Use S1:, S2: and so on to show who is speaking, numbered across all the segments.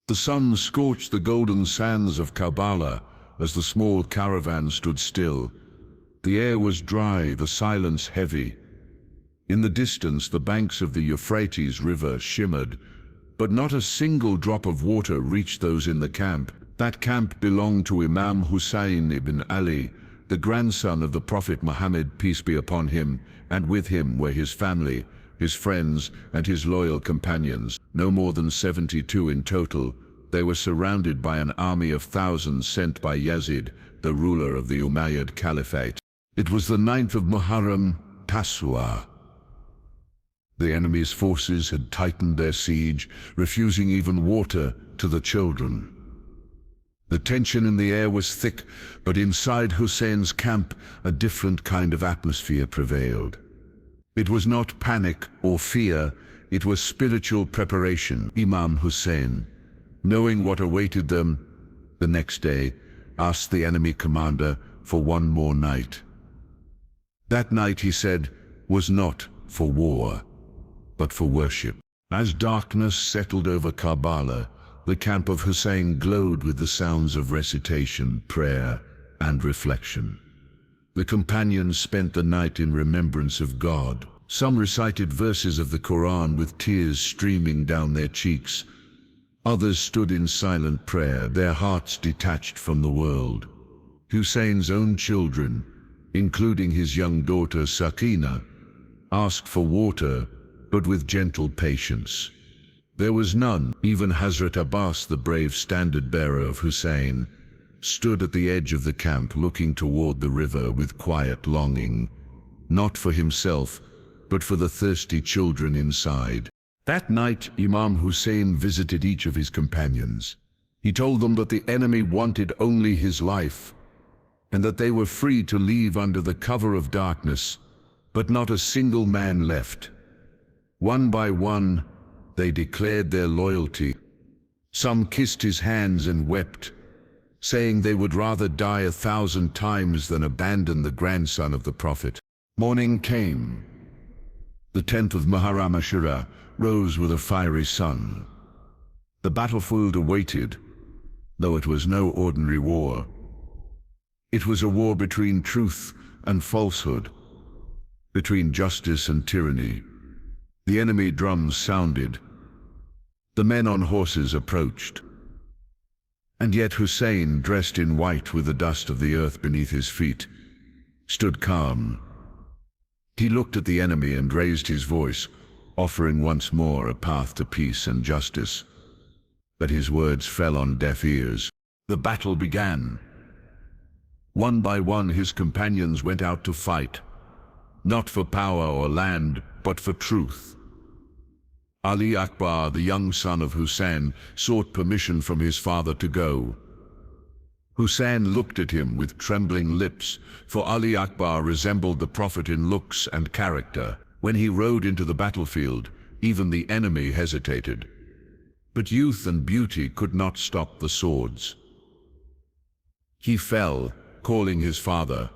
S1: The sun scorched the golden sands of Karbala as the small caravan stood still. The air was dry, the silence heavy. In the distance, the banks of the Euphrates River shimmered, but not a single drop of water reached those in the camp. That camp belonged to Imam Hussain ibn Ali, the grandson of the Prophet Muhammad, peace be upon him, and with him were his family, his friends, and his loyal companions. No more than 72 in total. They were surrounded by an army of thousands sent by Yazid, the ruler of the Umayyad Caliphate. It was the 9th of Muharram, Ashura. The enemy's forces had tightened their siege, refusing even water to the children. The tension in the air was thick, but inside Hussein's camp, a different kind of atmosphere prevailed. It was not panic or fear, it was spiritual preparation. Imam Hussain, knowing what awaited them the next day, asked the enemy commander for one more night. That night, he said, was not for war, but for worship. As darkness settled over Karbala, the camp of Hussein glowed with the sounds of recitation, prayer, and reflection. The companions spent the night in remembrance of God. Some recited verses of the Quran with tears streaming down their cheeks. Others stood in silent prayer, their hearts detached from the world. Hussein's own children, including his young daughter Sakina, asked for water, but with gentle patience. There was none. Even Hazrat Abbas, the brave standard-bearer of Hussein, stood at the edge of the camp looking toward the river with quiet longing, not for himself, but for the thirsty children inside. That night, Imam Hussain visited each of his companions. He told them that the enemy wanted only his life, and that they were free to leave under the cover of darkness, but not a single man left. One by one, they declared their loyalty. Some kissed his hands and wept, saying they would rather die 1,000 times than abandon the grandson of the Prophet. Morning came. The 10th of Muharram, Ashura, rose with a fiery sun. The battlefield awaited, though it was no ordinary war. It was a war between truth and falsehood, between justice and tyranny. The enemy drums sounded. The men on horses approached. And yet Hussein, dressed in white with the dust of the earth beneath his feet, stood calm. He looked at the enemy and raised his voice, offering once more a path to peace and justice. But his words fell on deaf ears. The battle began. One by one, his companions went out to fight, not for power or land, but for truth. Ali Akbar, the young son of Hussein, sought permission from his father to go. Hussein looked at him with trembling lips, for Ali Akbar resembled the Prophet in looks and character. When he rode into the battlefield, even the enemy hesitated. But youth and beauty could not stop the swords. He fell, calling his father.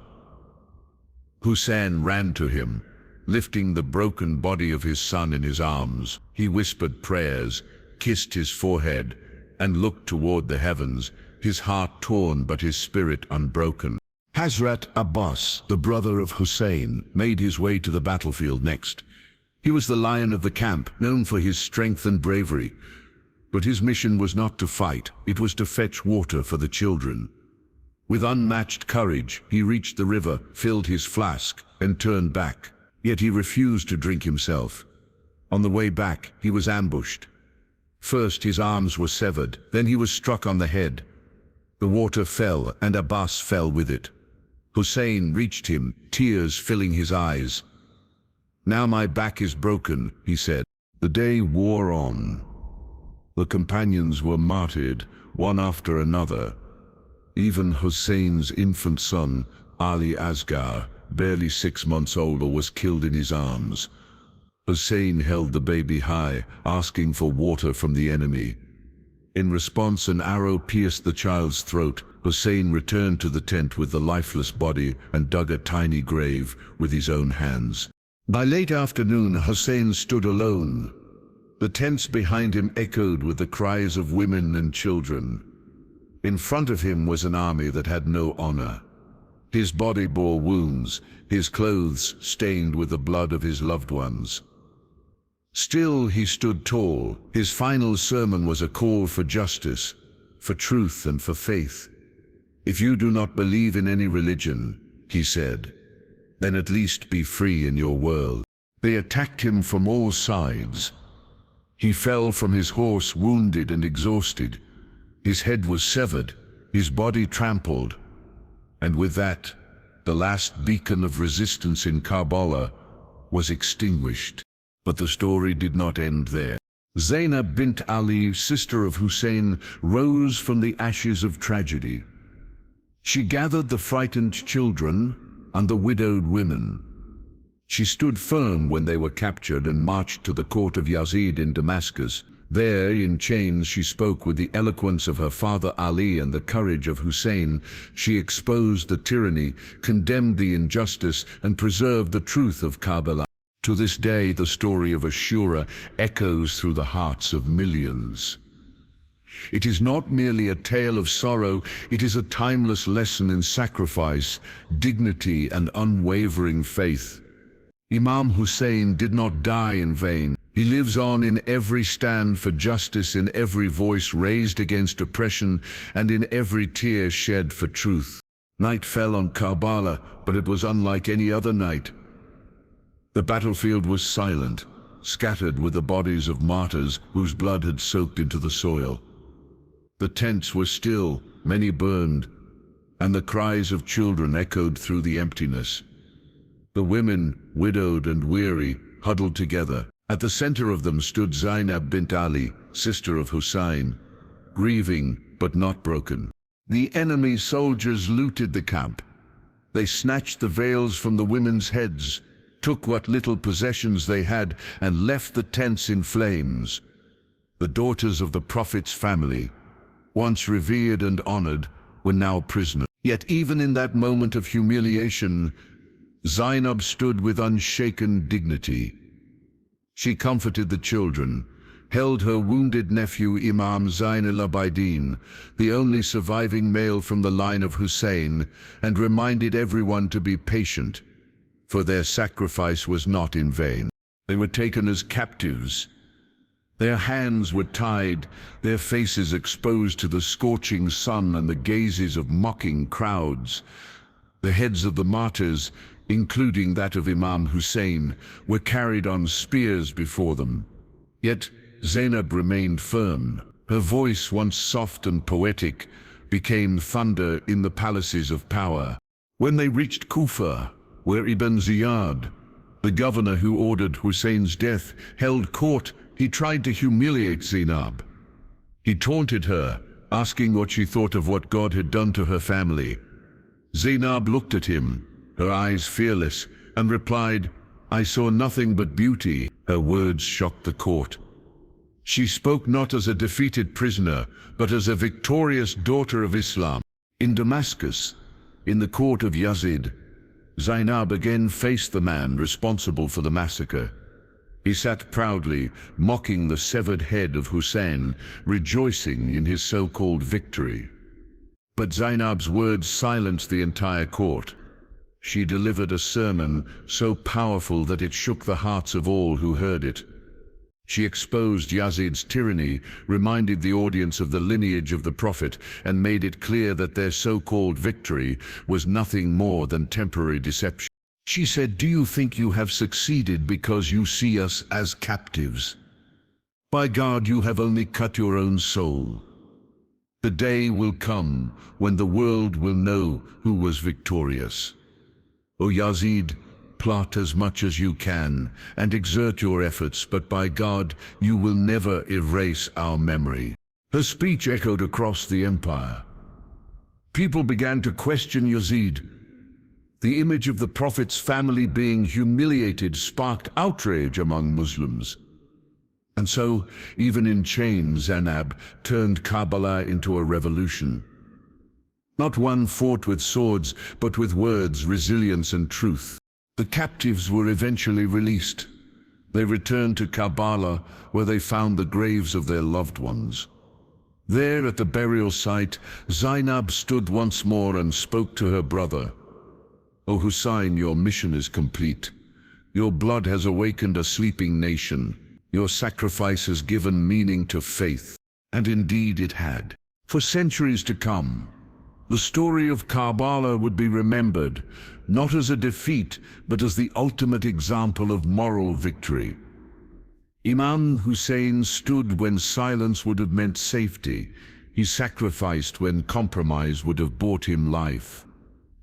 S1: Hussein ran to him, lifting the broken body of his son in his arms. He whispered prayers, kissed his forehead, and looked toward the heavens, his heart torn but his spirit unbroken. Hazrat Abbas, the brother of Hussein, made his way to the battlefield next. He was the lion of the camp, known for his strength and bravery. But his mission was not to fight, it was to fetch water for the children. With unmatched courage, he reached the river, filled his flask, and turned back. Yet he refused to drink himself. On the way back, he was ambushed. First, his arms were severed, then he was struck on the head. The water fell, and Abbas fell with it. Hussein reached him, tears filling his eyes. "Now my back is broken," he said. The day wore on. The companions were martyred, one after another. Even Hussein's infant son, Ali Asghar, barely 6 months old, was killed in his arms. Hussein held the baby high, asking for water from the enemy. In response, an arrow pierced the child's throat. Hussein returned to the tent with the lifeless body and dug a tiny grave with his own hands. By late afternoon, Hussein stood alone. The tents behind him echoed with the cries of women and children. In front of him was an army that had no honor. His body bore wounds, his clothes stained with the blood of his loved ones. Still he stood tall. His final sermon was a call for justice, for truth and for faith. "If you do not believe in any religion," he said, "then at least be free in your world." They attacked him from all sides. He fell from his horse wounded and exhausted. His head was severed, his body trampled. And with that, the last beacon of resistance in Karbala was extinguished. But the story did not end there. Zainab bint Ali, sister of Hussein, rose from the ashes of tragedy. She gathered the frightened children and the widowed women. She stood firm when they were captured and marched to the court of Yazid in Damascus. There, in chains, she spoke with the eloquence of her father Ali and the courage of Hussein. She exposed the tyranny, condemned the injustice, and preserved the truth of Karbala. To this day, the story of Ashura echoes through the hearts of millions. It is not merely a tale of sorrow, it is a timeless lesson in sacrifice, dignity, and unwavering faith. Imam Hussain did not die in vain. He lives on in every stand for justice, in every voice raised against oppression, and in every tear shed for truth. Night fell on Karbala, but it was unlike any other night. The battlefield was silent, scattered with the bodies of martyrs whose blood had soaked into the soil. The tents were still, many burned, and the cries of children echoed through the emptiness. The women, widowed and weary, huddled together. At the center of them stood Zainab bint Ali, sister of Hussein, grieving but not broken. The enemy soldiers looted the camp. They snatched the veils from the women's heads, took what little possessions they had, and left the tents in flames. The daughters of the Prophet's family, once revered and honored, were now prisoners. Yet even in that moment of humiliation, Zainab stood with unshaken dignity. She comforted the children, held her wounded nephew Imam Zain al-Abidin, the only surviving male from the line of Hussein, and reminded everyone to be patient, for their sacrifice was not in vain. They were taken as captives. Their hands were tied, their faces exposed to the scorching sun and the gazes of mocking crowds. The heads of the martyrs, including that of Imam Hussain, were carried on spears before them. Yet Zainab remained firm. Her voice, once soft and poetic, became thunder in the palaces of power. When they reached Kufa, where Ibn Ziyad, the governor who ordered Hussein's death, held court, he tried to humiliate Zainab. He taunted her, asking what she thought of what God had done to her family. Zainab looked at him, her eyes fearless, and replied, "I saw nothing but beauty." Her words shocked the court. She spoke not as a defeated prisoner, but as a victorious daughter of Islam. In Damascus, in the court of Yazid, Zainab again faced the man responsible for the massacre. He sat proudly, mocking the severed head of Hussein, rejoicing in his so-called victory. But Zainab's words silenced the entire court. She delivered a sermon so powerful that it shook the hearts of all who heard it. She exposed Yazid's tyranny, reminded the audience of the lineage of the Prophet, and made it clear that their so-called victory was nothing more than temporary deception. She said, "Do you think you have succeeded because you see us as captives? By God, you have only cut your own soul. The day will come when the world will know who was victorious. O Yazid, plot as much as you can and exert your efforts, but by God, you will never erase our memory." Her speech echoed across the empire. People began to question Yazid. The image of the Prophet's family being humiliated sparked outrage among Muslims. And so, even in chains, Zainab turned Karbala into a revolution. Not one fought with swords, but with words, resilience, and truth. The captives were eventually released. They returned to Karbala, where they found the graves of their loved ones. There at the burial site, Zainab stood once more and spoke to her brother. "O Hussein, your mission is complete. Your blood has awakened a sleeping nation. Your sacrifice has given meaning to faith." And indeed it had. For centuries to come, the story of Karbala would be remembered, not as a defeat, but as the ultimate example of moral victory. Imam Hussain stood when silence would have meant safety. He sacrificed when compromise would have bought him life.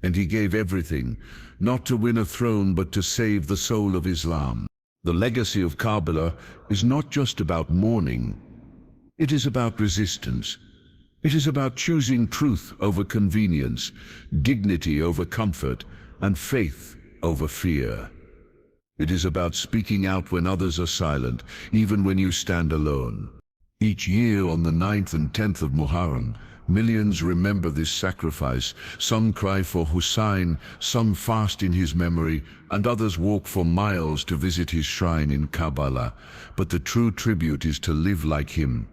S1: And he gave everything, not to win a throne, but to save the soul of Islam. The legacy of Karbala is not just about mourning. It is about resistance. It is about choosing truth over convenience, dignity over comfort, and faith over fear. It is about speaking out when others are silent, even when you stand alone. Each year on the 9th and 10th of Muharram, millions remember this sacrifice. Some cry for Hussein, some fast in his memory, and others walk for miles to visit his shrine in Karbala. But the true tribute is to live like him,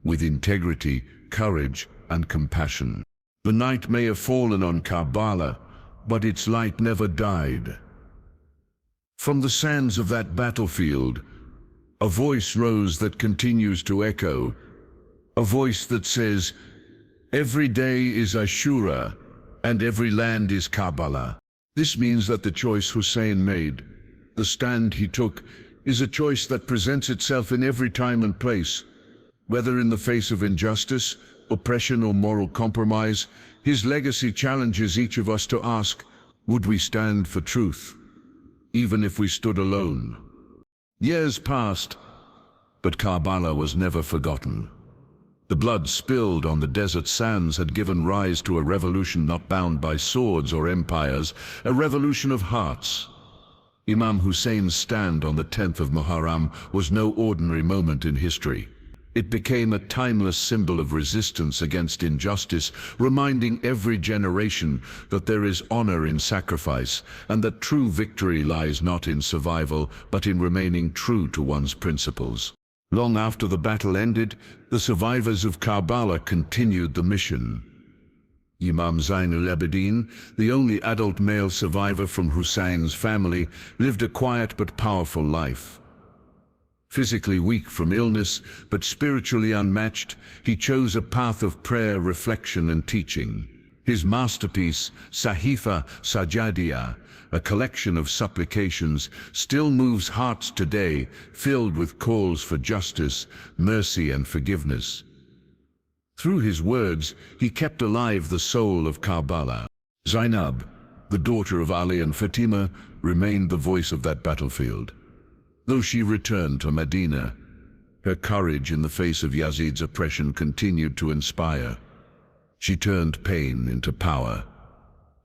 S1: with integrity, courage, and compassion. The night may have fallen on Karbala, but its light never died. From the sands of that battlefield, a voice rose that continues to echo, a voice that says, "Every day is Ashura, and every land is Karbala." This means that the choice Hussein made, the stand he took, is a choice that presents itself in every time and place. Whether in the face of injustice, oppression, or moral compromise, his legacy challenges each of us to ask, would we stand for truth, even if we stood alone? Years passed, but Karbala was never forgotten. The blood spilled on the desert sands had given rise to a revolution not bound by swords or empires, a revolution of hearts. Imam Hussein's stand on the 10th of Muharram was no ordinary moment in history. It became a timeless symbol of resistance against injustice, reminding every generation that there is honor in sacrifice, and that true victory lies not in survival, but in remaining true to one's principles. Long after the battle ended, the survivors of Karbala continued the mission. Imam Zainul, the only adult male survivor from Hussein's family, lived a quiet but powerful life. Physically weak from illness, but spiritually unmatched, he chose a path of prayer, reflection, and teaching. His masterpiece, Sahifa Sajadiya, a collection of supplications, still moves hearts today, filled with calls for justice, mercy, and forgiveness. Through his words, he kept alive the soul of Karbala. Zainab, the daughter of Ali and Fatima, remained the voice of that battlefield. Though she returned to Medina, her courage in the face of Yazid's oppression continued to inspire. She turned pain into power,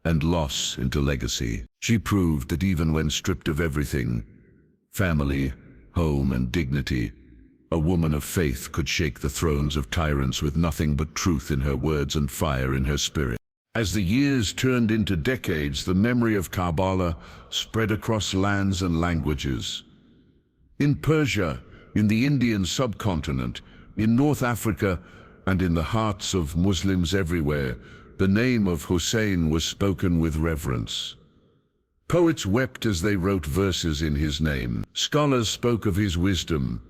S1: and loss into legacy. She proved that even when stripped of everything, family, home, and dignity, a woman of faith could shake the thrones of tyrants with nothing but truth in her words and fire in her spirit. As the years turned into decades, the memory of Karbala spread across lands and languages. In Persia, in the Indian subcontinent, in North Africa, and in the hearts of Muslims everywhere, the name of Hussein was spoken with reverence. Poets wept as they wrote verses in his name. Scholars spoke of his wisdom.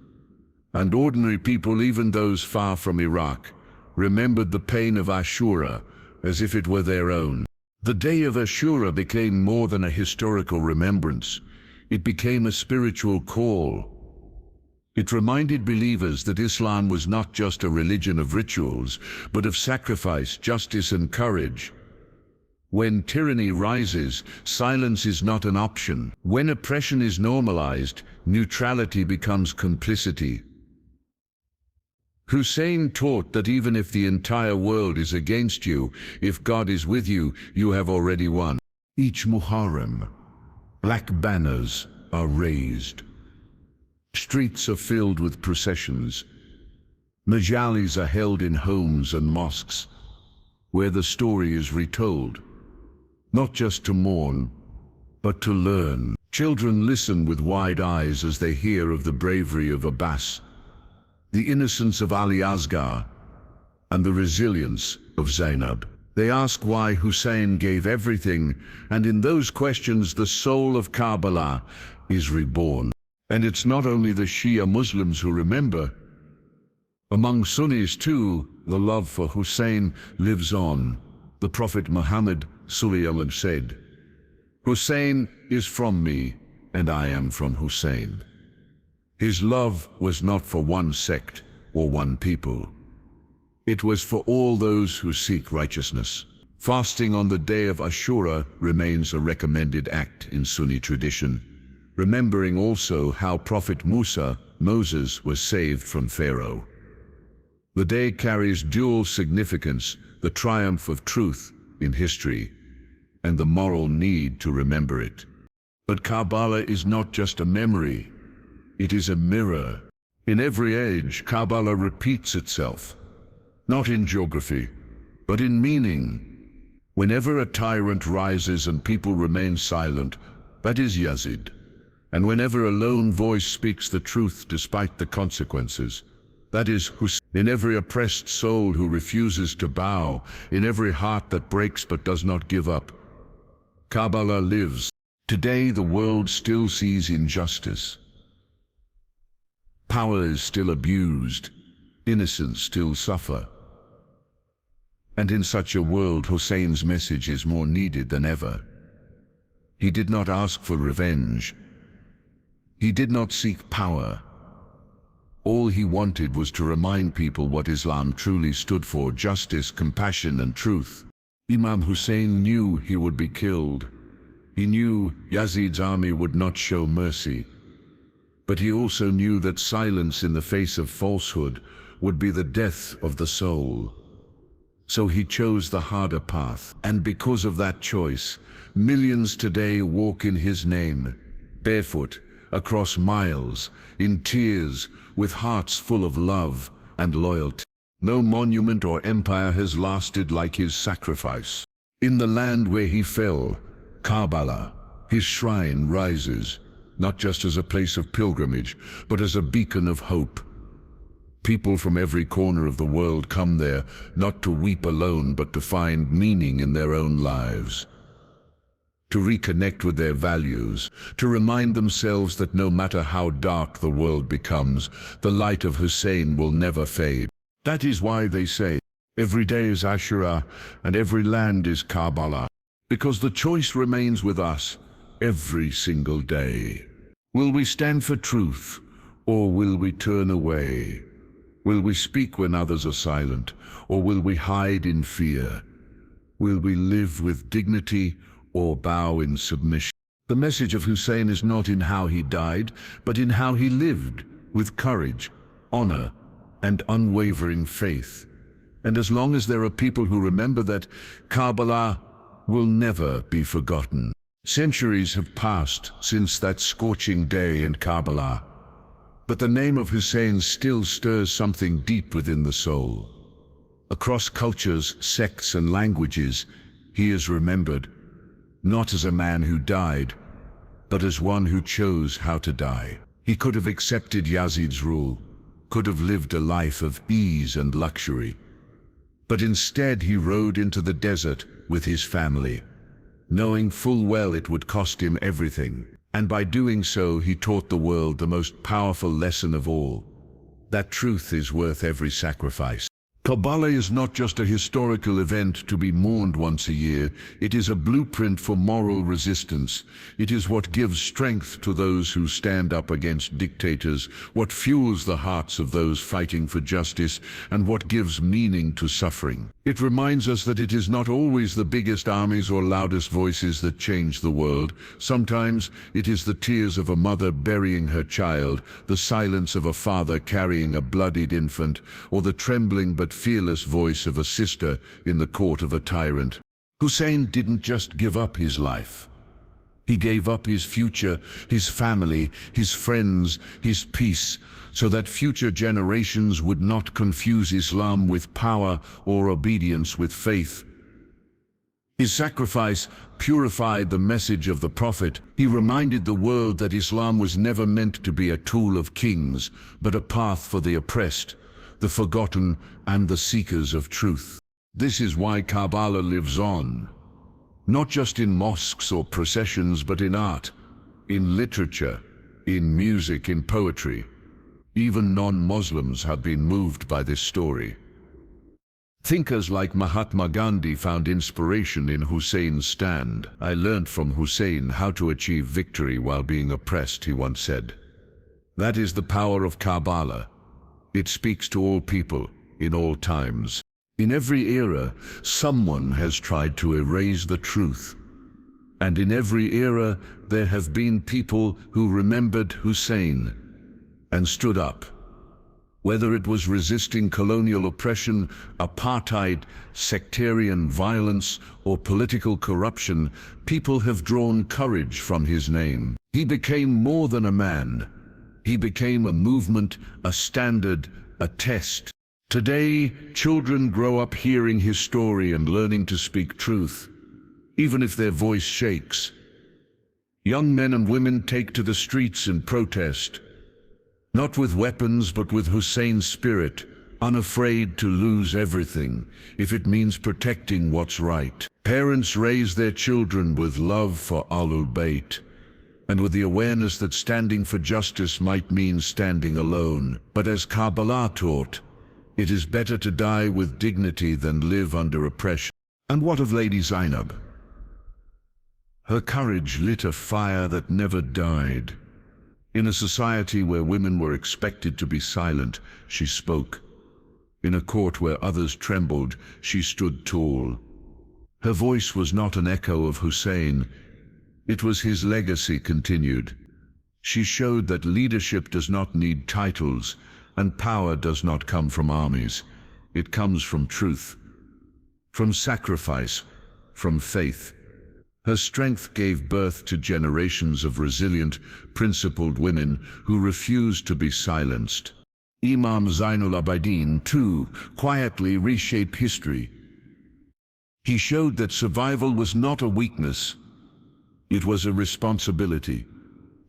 S1: And ordinary people, even those far from Iraq, remembered the pain of Ashura as if it were their own. The day of Ashura became more than a historical remembrance. It became a spiritual call. It reminded believers that Islam was not just a religion of rituals, but of sacrifice, justice, and courage. When tyranny rises, silence is not an option. When oppression is normalized, neutrality becomes complicity. Hussein taught that even if the entire world is against you, if God is with you, you have already won. Each Muharram, black banners are raised. Streets are filled with processions. Majalis are held in homes and mosques, where the story is retold, not just to mourn, but to learn. Children listen with wide eyes as they hear of the bravery of Abbas, the innocence of Ali Asghar, and the resilience of Zainab. They ask why Hussein gave everything, and in those questions the soul of Karbala is reborn. And it's not only the Shia Muslims who remember. Among Sunnis too, the love for Hussein lives on. The Prophet Muhammad ﷺ said, "Hussein is from me, and I am from Hussein." His love was not for one sect or one people. It was for all those who seek righteousness. Fasting on the day of Ashura remains a recommended act in Sunni tradition, remembering also how Prophet Moses was saved from Pharaoh. The day carries dual significance, the triumph of truth in history, and the moral need to remember it. But Karbala is not just a memory, it is a mirror. In every age, Karbala repeats itself, not in geography, but in meaning. Whenever a tyrant rises and people remain silent, that is Yazid. And whenever a lone voice speaks the truth despite the consequences, that is Hussein. In every oppressed soul who refuses to bow, in every heart that breaks but does not give up, Karbala lives. Today the world still sees injustice. Power is still abused, innocents still suffer. And in such a world, Hussein's message is more needed than ever. He did not ask for revenge. He did not seek power. All he wanted was to remind people what Islam truly stood for: justice, compassion, and truth. Imam Hussain knew he would be killed. He knew Yazid's army would not show mercy. But he also knew that silence in the face of falsehood would be the death of the soul. So he chose the harder path, and because of that choice, millions today walk in his name, barefoot, across miles, in tears, with hearts full of love and loyalty. No monument or empire has lasted like his sacrifice. In the land where he fell, Karbala, his shrine rises, not just as a place of pilgrimage, but as a beacon of hope. People from every corner of the world come there, not to weep alone, but to find meaning in their own lives, to reconnect with their values, to remind themselves that no matter how dark the world becomes, the light of Hussein will never fade. That is why they say, every day is Ashura, and every land is Karbala, because the choice remains with us every single day. Will we stand for truth, or will we turn away? Will we speak when others are silent, or will we hide in fear? Will we live with dignity, or bow in submission? The message of Hussein is not in how he died, but in how he lived, with courage, honor, and unwavering faith. And as long as there are people who remember that, Karbala will never be forgotten. Centuries have passed since that scorching day in Karbala, but the name of Hussein still stirs something deep within the soul. Across cultures, sects, and languages, he is remembered, not as a man who died, but as one who chose how to die. He could have accepted Yazid's rule, could have lived a life of ease and luxury, but instead he rode into the desert with his family, knowing full well it would cost him everything. And by doing so, he taught the world the most powerful lesson of all, that truth is worth every sacrifice. Karbala is not just a historical event to be mourned once a year. It is a blueprint for moral resistance. It is what gives strength to those who stand up against dictators, what fuels the hearts of those fighting for justice, and what gives meaning to suffering. It reminds us that it is not always the biggest armies or loudest voices that change the world. Sometimes it is the tears of a mother burying her child, the silence of a father carrying a bloodied infant, or the trembling but fearless voice of a sister in the court of a tyrant. Hussein didn't just give up his life. He gave up his future, his family, his friends, his peace, so that future generations would not confuse Islam with power or obedience with faith. His sacrifice purified the message of the Prophet. He reminded the world that Islam was never meant to be a tool of kings, but a path for the oppressed, the forgotten, and the seekers of truth. This is why Karbala lives on, not just in mosques or processions, but in art, in literature, in music, in poetry. Even non-Muslims have been moved by this story. Thinkers like Mahatma Gandhi found inspiration in Hussein's stand. "I learnt from Hussein how to achieve victory while being oppressed," he once said. That is the power of Karbala. It speaks to all people, in all times. In every era, someone has tried to erase the truth. And in every era, there have been people who remembered Hussein and stood up. Whether it was resisting colonial oppression, apartheid, sectarian violence, or political corruption, people have drawn courage from his name. He became more than a man. He became a movement, a standard, a test. Today, children grow up hearing his story and learning to speak truth, even if their voice shakes. Young men and women take to the streets in protest, not with weapons, but with Hussein's spirit, unafraid to lose everything, if it means protecting what's right. Parents raise their children with love for Ahlul Bayt, and with the awareness that standing for justice might mean standing alone. But as Karbala taught, it is better to die with dignity than live under oppression. And what of Lady Zainab? Her courage lit a fire that never died. In a society where women were expected to be silent, she spoke. In a court where others trembled, she stood tall. Her voice was not an echo of Hussein. It was his legacy continued. She showed that leadership does not need titles, and power does not come from armies. It comes from truth, from sacrifice, from faith. Her strength gave birth to generations of resilient, principled women who refused to be silenced. Imam Zainul Abidin, too, quietly reshaped history. He showed that survival was not a weakness. It was a responsibility.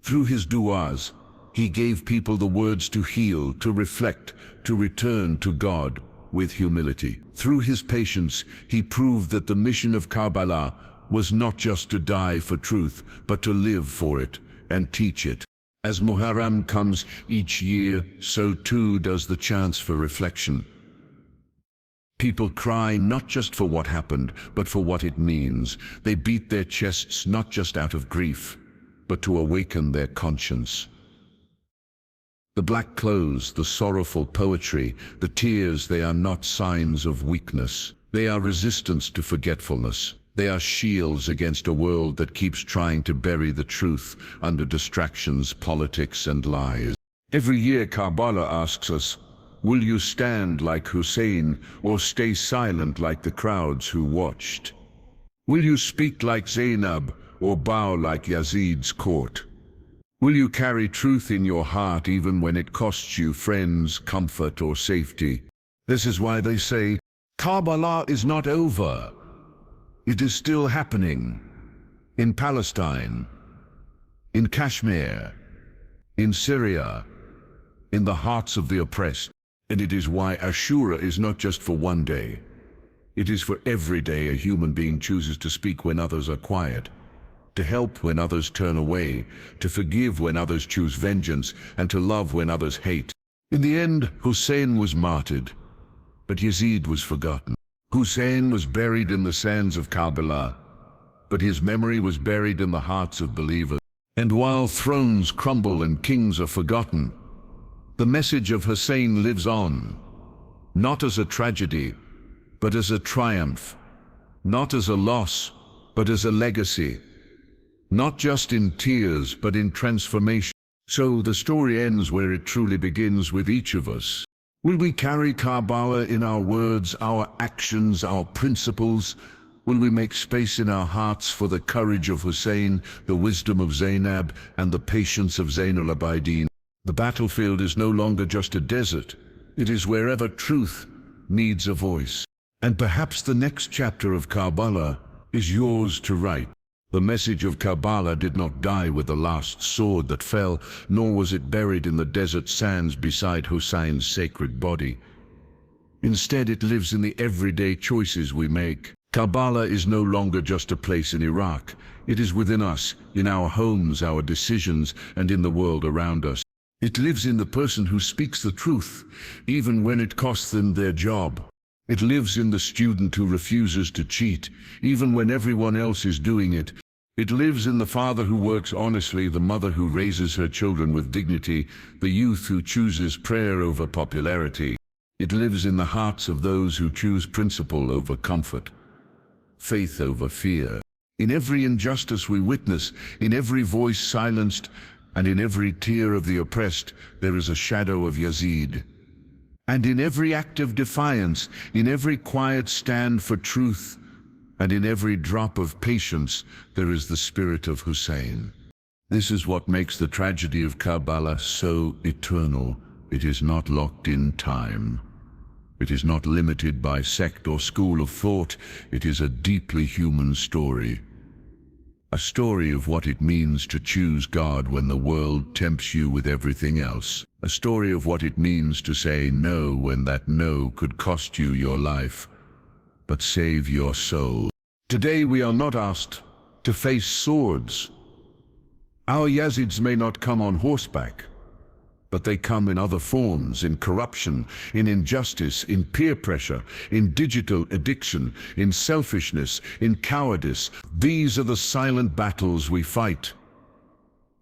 S1: Through his du'as, he gave people the words to heal, to reflect, to return to God with humility. Through his patience, he proved that the mission of Karbala was not just to die for truth, but to live for it and teach it. As Muharram comes each year, so too does the chance for reflection. People cry not just for what happened, but for what it means. They beat their chests not just out of grief, but to awaken their conscience. The black clothes, the sorrowful poetry, the tears, they are not signs of weakness. They are resistance to forgetfulness. They are shields against a world that keeps trying to bury the truth under distractions, politics, and lies. Every year Karbala asks us, will you stand like Hussein or stay silent like the crowds who watched? Will you speak like Zainab or bow like Yazid's court? Will you carry truth in your heart even when it costs you friends, comfort, or safety? This is why they say, Karbala is not over. It is still happening. In Palestine, in Kashmir, in Syria, in the hearts of the oppressed. And it is why Ashura is not just for one day. It is for every day a human being chooses to speak when others are quiet, to help when others turn away, to forgive when others choose vengeance, and to love when others hate. In the end, Hussein was martyred, but Yazid was forgotten. Hussein was buried in the sands of Karbala, but his memory was buried in the hearts of believers. And while thrones crumble and kings are forgotten, the message of Hussein lives on, not as a tragedy, but as a triumph, not as a loss, but as a legacy, not just in tears, but in transformation. So the story ends where it truly begins, with each of us. Will we carry Karbala in our words, our actions, our principles? Will we make space in our hearts for the courage of Hussein, the wisdom of Zainab, and the patience of Zainul Abidin? The battlefield is no longer just a desert. It is wherever truth needs a voice. And perhaps the next chapter of Karbala is yours to write. The message of Karbala did not die with the last sword that fell, nor was it buried in the desert sands beside Hussein's sacred body. Instead, it lives in the everyday choices we make. Karbala is no longer just a place in Iraq. It is within us, in our homes, our decisions, and in the world around us. It lives in the person who speaks the truth, even when it costs them their job. It lives in the student who refuses to cheat, even when everyone else is doing it. It lives in the father who works honestly, the mother who raises her children with dignity, the youth who chooses prayer over popularity. It lives in the hearts of those who choose principle over comfort, faith over fear. In every injustice we witness, in every voice silenced, and in every tear of the oppressed, there is a shadow of Yazid. And in every act of defiance, in every quiet stand for truth, and in every drop of patience, there is the spirit of Hussein. This is what makes the tragedy of Karbala so eternal. It is not locked in time. It is not limited by sect or school of thought. It is a deeply human story. A story of what it means to choose God when the world tempts you with everything else. A story of what it means to say no when that no could cost you your life, but save your soul. Today we are not asked to face swords. Our Yazids may not come on horseback, but they come in other forms, in corruption, in injustice, in peer pressure, in digital addiction, in selfishness, in cowardice. These are the silent battles we fight.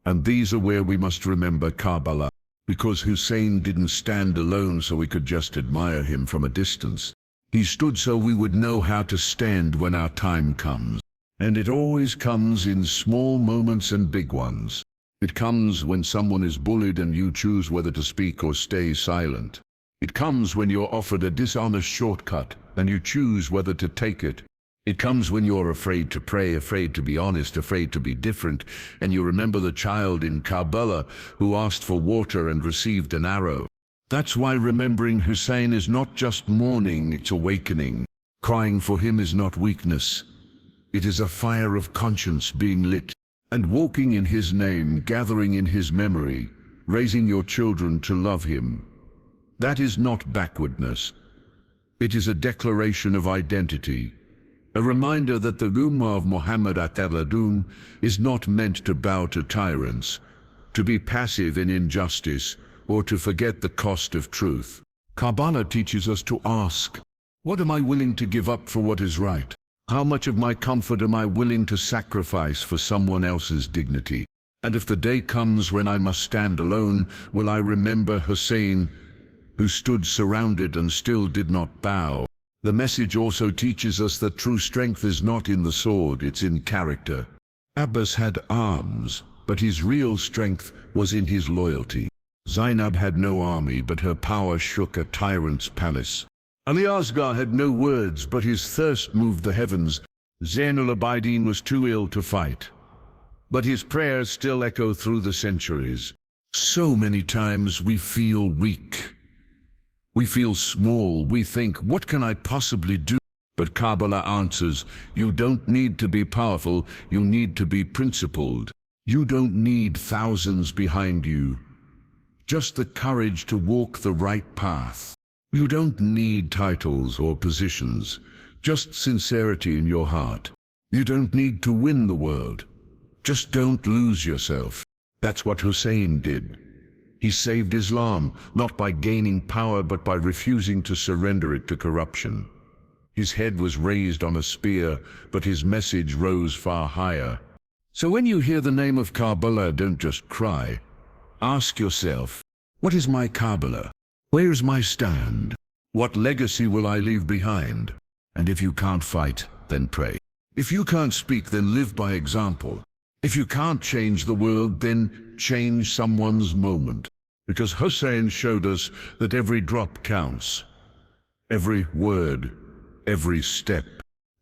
S1: And these are where we must remember Karbala, because Hussein didn't stand alone so we could just admire him from a distance. He stood so we would know how to stand when our time comes. And it always comes in small moments and big ones. It comes when someone is bullied and you choose whether to speak or stay silent. It comes when you're offered a dishonest shortcut and you choose whether to take it. It comes when you're afraid to pray, afraid to be honest, afraid to be different, and you remember the child in Karbala who asked for water and received an arrow. That's why remembering Hussein is not just mourning, it's awakening. Crying for him is not weakness. It is a fire of conscience being lit. And walking in his name, gathering in his memory, raising your children to love him. That is not backwardness. It is a declaration of identity. A reminder that the Ummah of Muhammad at-Taladun is not meant to bow to tyrants, to be passive in injustice, or to forget the cost of truth. Karbala teaches us to ask, what am I willing to give up for what is right? How much of my comfort am I willing to sacrifice for someone else's dignity? And if the day comes when I must stand alone, will I remember Hussein, who stood surrounded and still did not bow? The message also teaches us that true strength is not in the sword, it's in character. Abbas had arms, but his real strength was in his loyalty. Zainab had no army, but her power shook a tyrant's palace. Ali Asghar had no words, but his thirst moved the heavens. Zain al-Abidin was too ill to fight, but his prayers still echo through the centuries. So many times we feel weak. We feel small. We think, what can I possibly do? But Karbala answers, you don't need to be powerful, you need to be principled. You don't need thousands behind you, just the courage to walk the right path. You don't need titles or positions, just sincerity in your heart. You don't need to win the world, just don't lose yourself. That's what Hussein did. He saved Islam, not by gaining power, but by refusing to surrender it to corruption. His head was raised on a spear, but his message rose far higher. So when you hear the name of Karbala, don't just cry. Ask yourself, what is my Karbala? Where is my stand? What legacy will I leave behind? And if you can't fight, then pray. If you can't speak, then live by example. If you can't change the world, then change someone's moment. Because Hussein showed us that every drop counts. Every word, every step.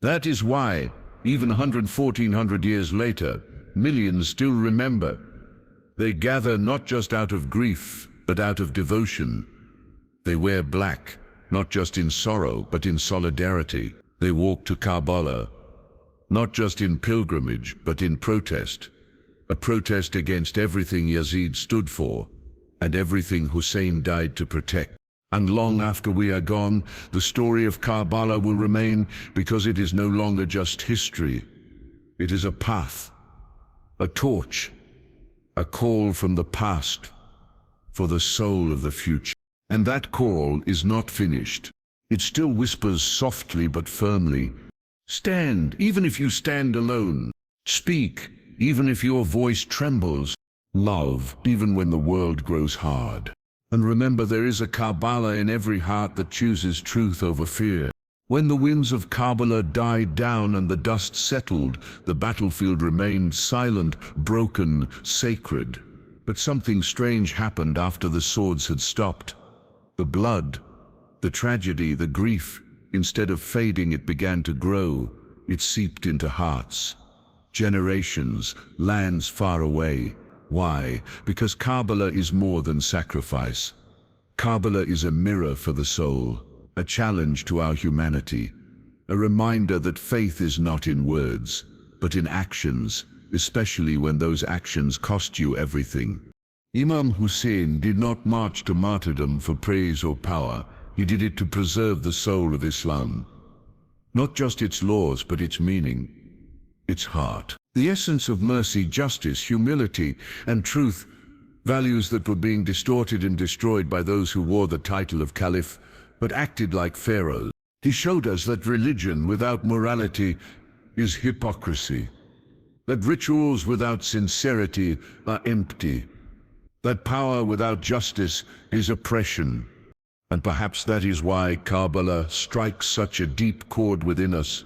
S1: That is why, even 114 years later, millions still remember. They gather not just out of grief, but out of devotion. They wear black, not just in sorrow, but in solidarity. They walk to Karbala, not just in pilgrimage, but in protest. A protest against everything Yazid stood for, and everything Hussein died to protect. And long after we are gone, the story of Karbala will remain, because it is no longer just history. It is a path, a torch, a call from the past for the soul of the future. And that call is not finished. It still whispers softly but firmly. Stand, even if you stand alone. Speak, even if your voice trembles. Love, even when the world grows hard. And remember, there is a Karbala in every heart that chooses truth over fear. When the winds of Karbala died down and the dust settled, the battlefield remained silent, broken, sacred. But something strange happened after the swords had stopped. The blood, the tragedy, the grief, instead of fading, it began to grow. It seeped into hearts, generations, lands far away. Why? Because Karbala is more than sacrifice. Karbala is a mirror for the soul, a challenge to our humanity, a reminder that faith is not in words, but in actions, especially when those actions cost you everything. Imam Hussain did not march to martyrdom for praise or power. He did it to preserve the soul of Islam. Not just its laws, but its meaning, its heart. The essence of mercy, justice, humility, and truth, values that were being distorted and destroyed by those who wore the title of caliph, but acted like pharaohs. He showed us that religion without morality is hypocrisy, that rituals without sincerity are empty, that power without justice is oppression. And perhaps that is why Karbala strikes such a deep chord within us.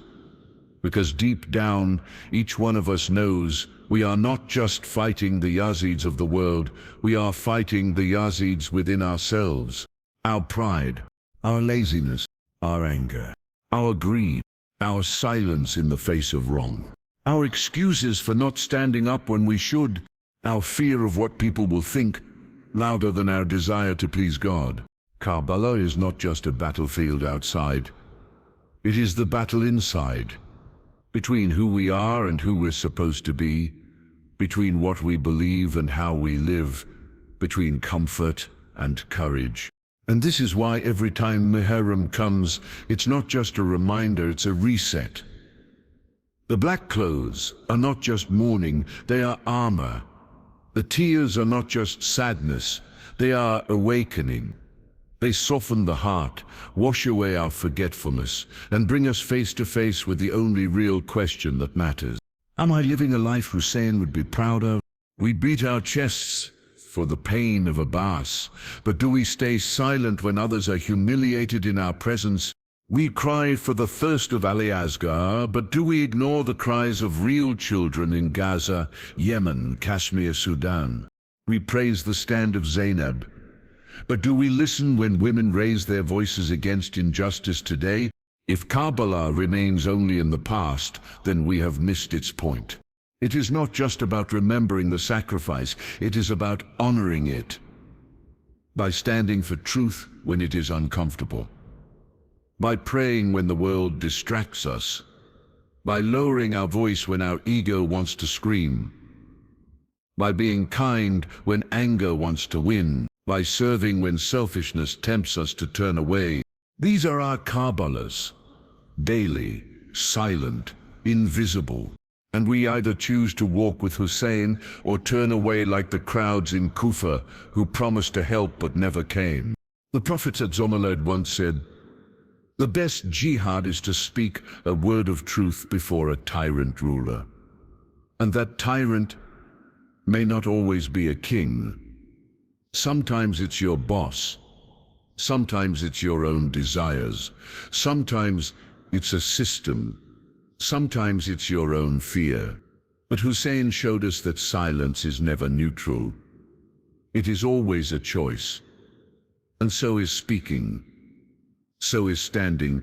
S1: Because deep down, each one of us knows we are not just fighting the Yazids of the world, we are fighting the Yazids within ourselves. Our pride, our laziness, our anger, our greed, our silence in the face of wrong, our excuses for not standing up when we should, our fear of what people will think, louder than our desire to please God. Karbala is not just a battlefield outside. It is the battle inside. Between who we are and who we're supposed to be, between what we believe and how we live, between comfort and courage. And this is why every time Muharram comes, it's not just a reminder, it's a reset. The black clothes are not just mourning, they are armor. The tears are not just sadness, they are awakening. They soften the heart, wash away our forgetfulness, and bring us face to face with the only real question that matters. Am I living a life Hussein would be proud of? We beat our chests for the pain of Abbas, but do we stay silent when others are humiliated in our presence? We cry for the thirst of Ali Asghar, but do we ignore the cries of real children in Gaza, Yemen, Kashmir, Sudan? We praise the stand of Zainab, but do we listen when women raise their voices against injustice today? If Karbala remains only in the past, then we have missed its point. It is not just about remembering the sacrifice, it is about honoring it. By standing for truth when it is uncomfortable. By praying when the world distracts us. By lowering our voice when our ego wants to scream. By being kind when anger wants to win. By serving when selfishness tempts us to turn away. These are our Karbalas, daily, silent, invisible. And we either choose to walk with Hussein or turn away like the crowds in Kufa who promised to help but never came. The Prophet Muhammad once said, "The best jihad is to speak a word of truth before a tyrant ruler. And that tyrant may not always be a king. Sometimes it's your boss. Sometimes it's your own desires. Sometimes it's a system. Sometimes it's your own fear." But Hussein showed us that silence is never neutral. It is always a choice. And so is speaking. So is standing.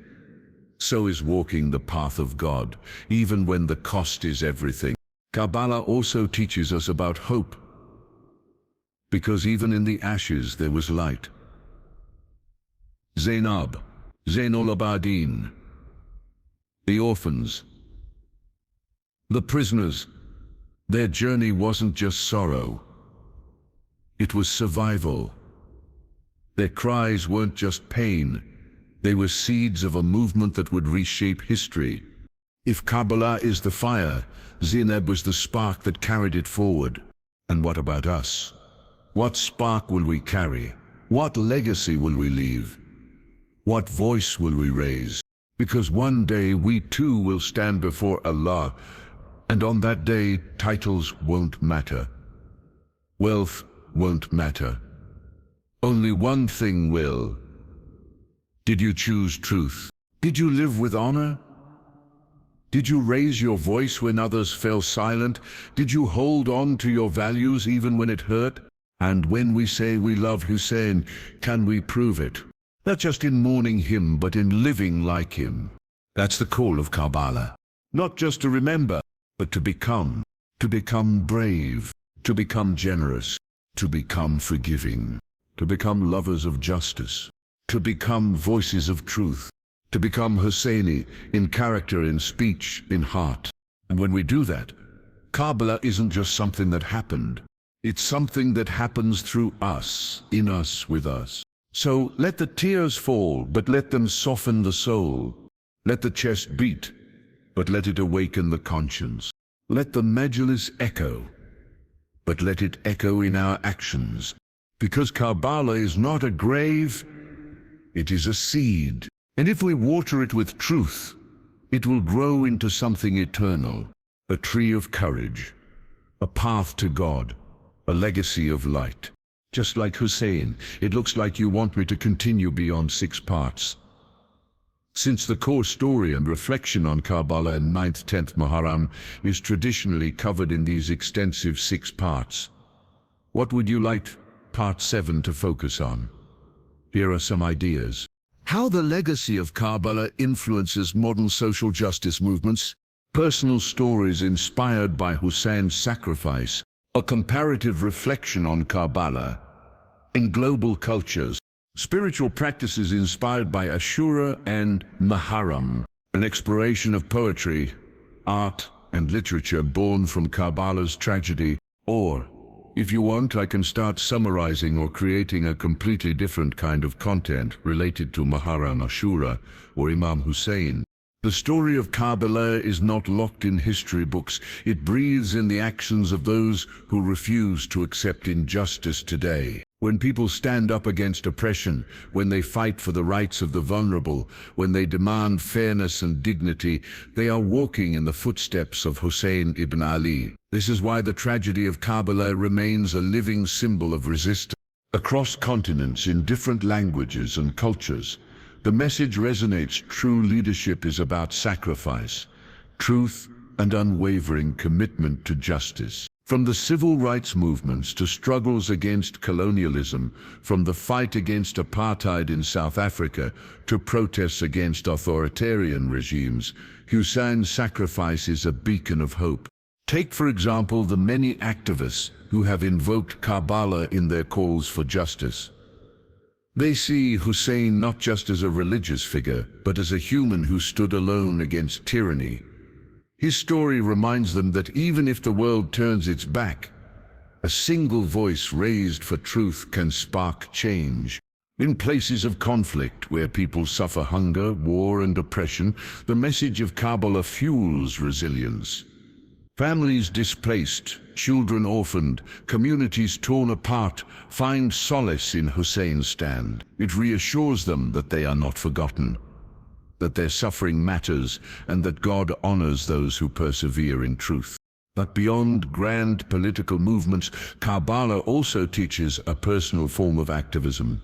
S1: So is walking the path of God, even when the cost is everything. Karbala also teaches us about hope. Because even in the ashes there was light. Zainab, Zainul Abidin, the orphans, The prisoners, their journey wasn't just sorrow. It was survival. Their cries weren't just pain. They were seeds of a movement that would reshape history. If Karbala is the fire, Zainab was the spark that carried it forward. And what about us? What spark will we carry? What legacy will we leave? What voice will we raise? Because one day we too will stand before Allah, and on that day titles won't matter. Wealth won't matter. Only one thing will. Did you choose truth? Did you live with honor? Did you raise your voice when others fell silent? Did you hold on to your values even when it hurt? And when we say we love Hussein, can we prove it? Not just in mourning him, but in living like him. That's the call of Karbala. Not just to remember, but to become brave, to become generous, to become forgiving, to become lovers of justice, to become voices of truth, to become Husseini in character, in speech, in heart. And when we do that, Karbala isn't just something that happened. It's something that happens through us, in us, with us. So let the tears fall, but let them soften the soul. Let the chest beat, but let it awaken the conscience. Let the majlis echo, but let it echo in our actions. Because Karbala is not a grave, it is a seed. And if we water it with truth, it will grow into something eternal, a tree of courage, a path to God, a legacy of light. Just like Hussein, it looks like you want me to continue beyond 6 parts. Since the core story and reflection on Karbala and 10th Muharram is traditionally covered in these extensive 6 parts, what would you like part 7 to focus on? Here are some ideas. How the legacy of Karbala influences modern social justice movements, personal stories inspired by Hussein's sacrifice, a comparative reflection on Karbala, in global cultures, spiritual practices inspired by Ashura and Muharram, an exploration of poetry, art, and literature born from Karbala's tragedy. Or, if you want, I can start summarizing or creating a completely different kind of content related to Muharram, Ashura, or Imam Hussain. The story of Karbala is not locked in history books. It breathes in the actions of those who refuse to accept injustice today. When people stand up against oppression, when they fight for the rights of the vulnerable, when they demand fairness and dignity, they are walking in the footsteps of Hussein ibn Ali. This is why the tragedy of Karbala remains a living symbol of resistance. Across continents, in different languages and cultures, the message resonates. True leadership is about sacrifice, truth, and unwavering commitment to justice. From the civil rights movements to struggles against colonialism, from the fight against apartheid in South Africa to protests against authoritarian regimes, Hussein's sacrifice is a beacon of hope. Take, for example, the many activists who have invoked Karbala in their calls for justice. They see Hussein not just as a religious figure, but as a human who stood alone against tyranny. His story reminds them that even if the world turns its back, a single voice raised for truth can spark change. In places of conflict where people suffer hunger, war, and oppression, the message of Karbala fuels resilience. Families displaced, children orphaned, communities torn apart find solace in Hussein's stand. It reassures them that they are not forgotten, that their suffering matters, and that God honors those who persevere in truth. But beyond grand political movements, Karbala also teaches a personal form of activism.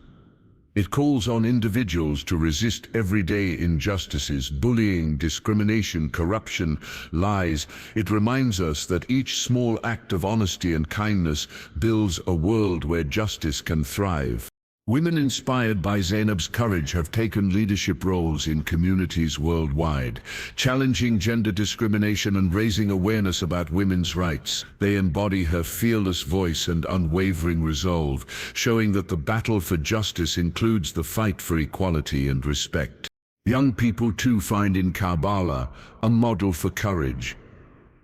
S1: It calls on individuals to resist everyday injustices, bullying, discrimination, corruption, lies. It reminds us that each small act of honesty and kindness builds a world where justice can thrive. Women inspired by Zainab's courage have taken leadership roles in communities worldwide, challenging gender discrimination and raising awareness about women's rights. They embody her fearless voice and unwavering resolve, showing that the battle for justice includes the fight for equality and respect. Young people too find in Karbala a model for courage.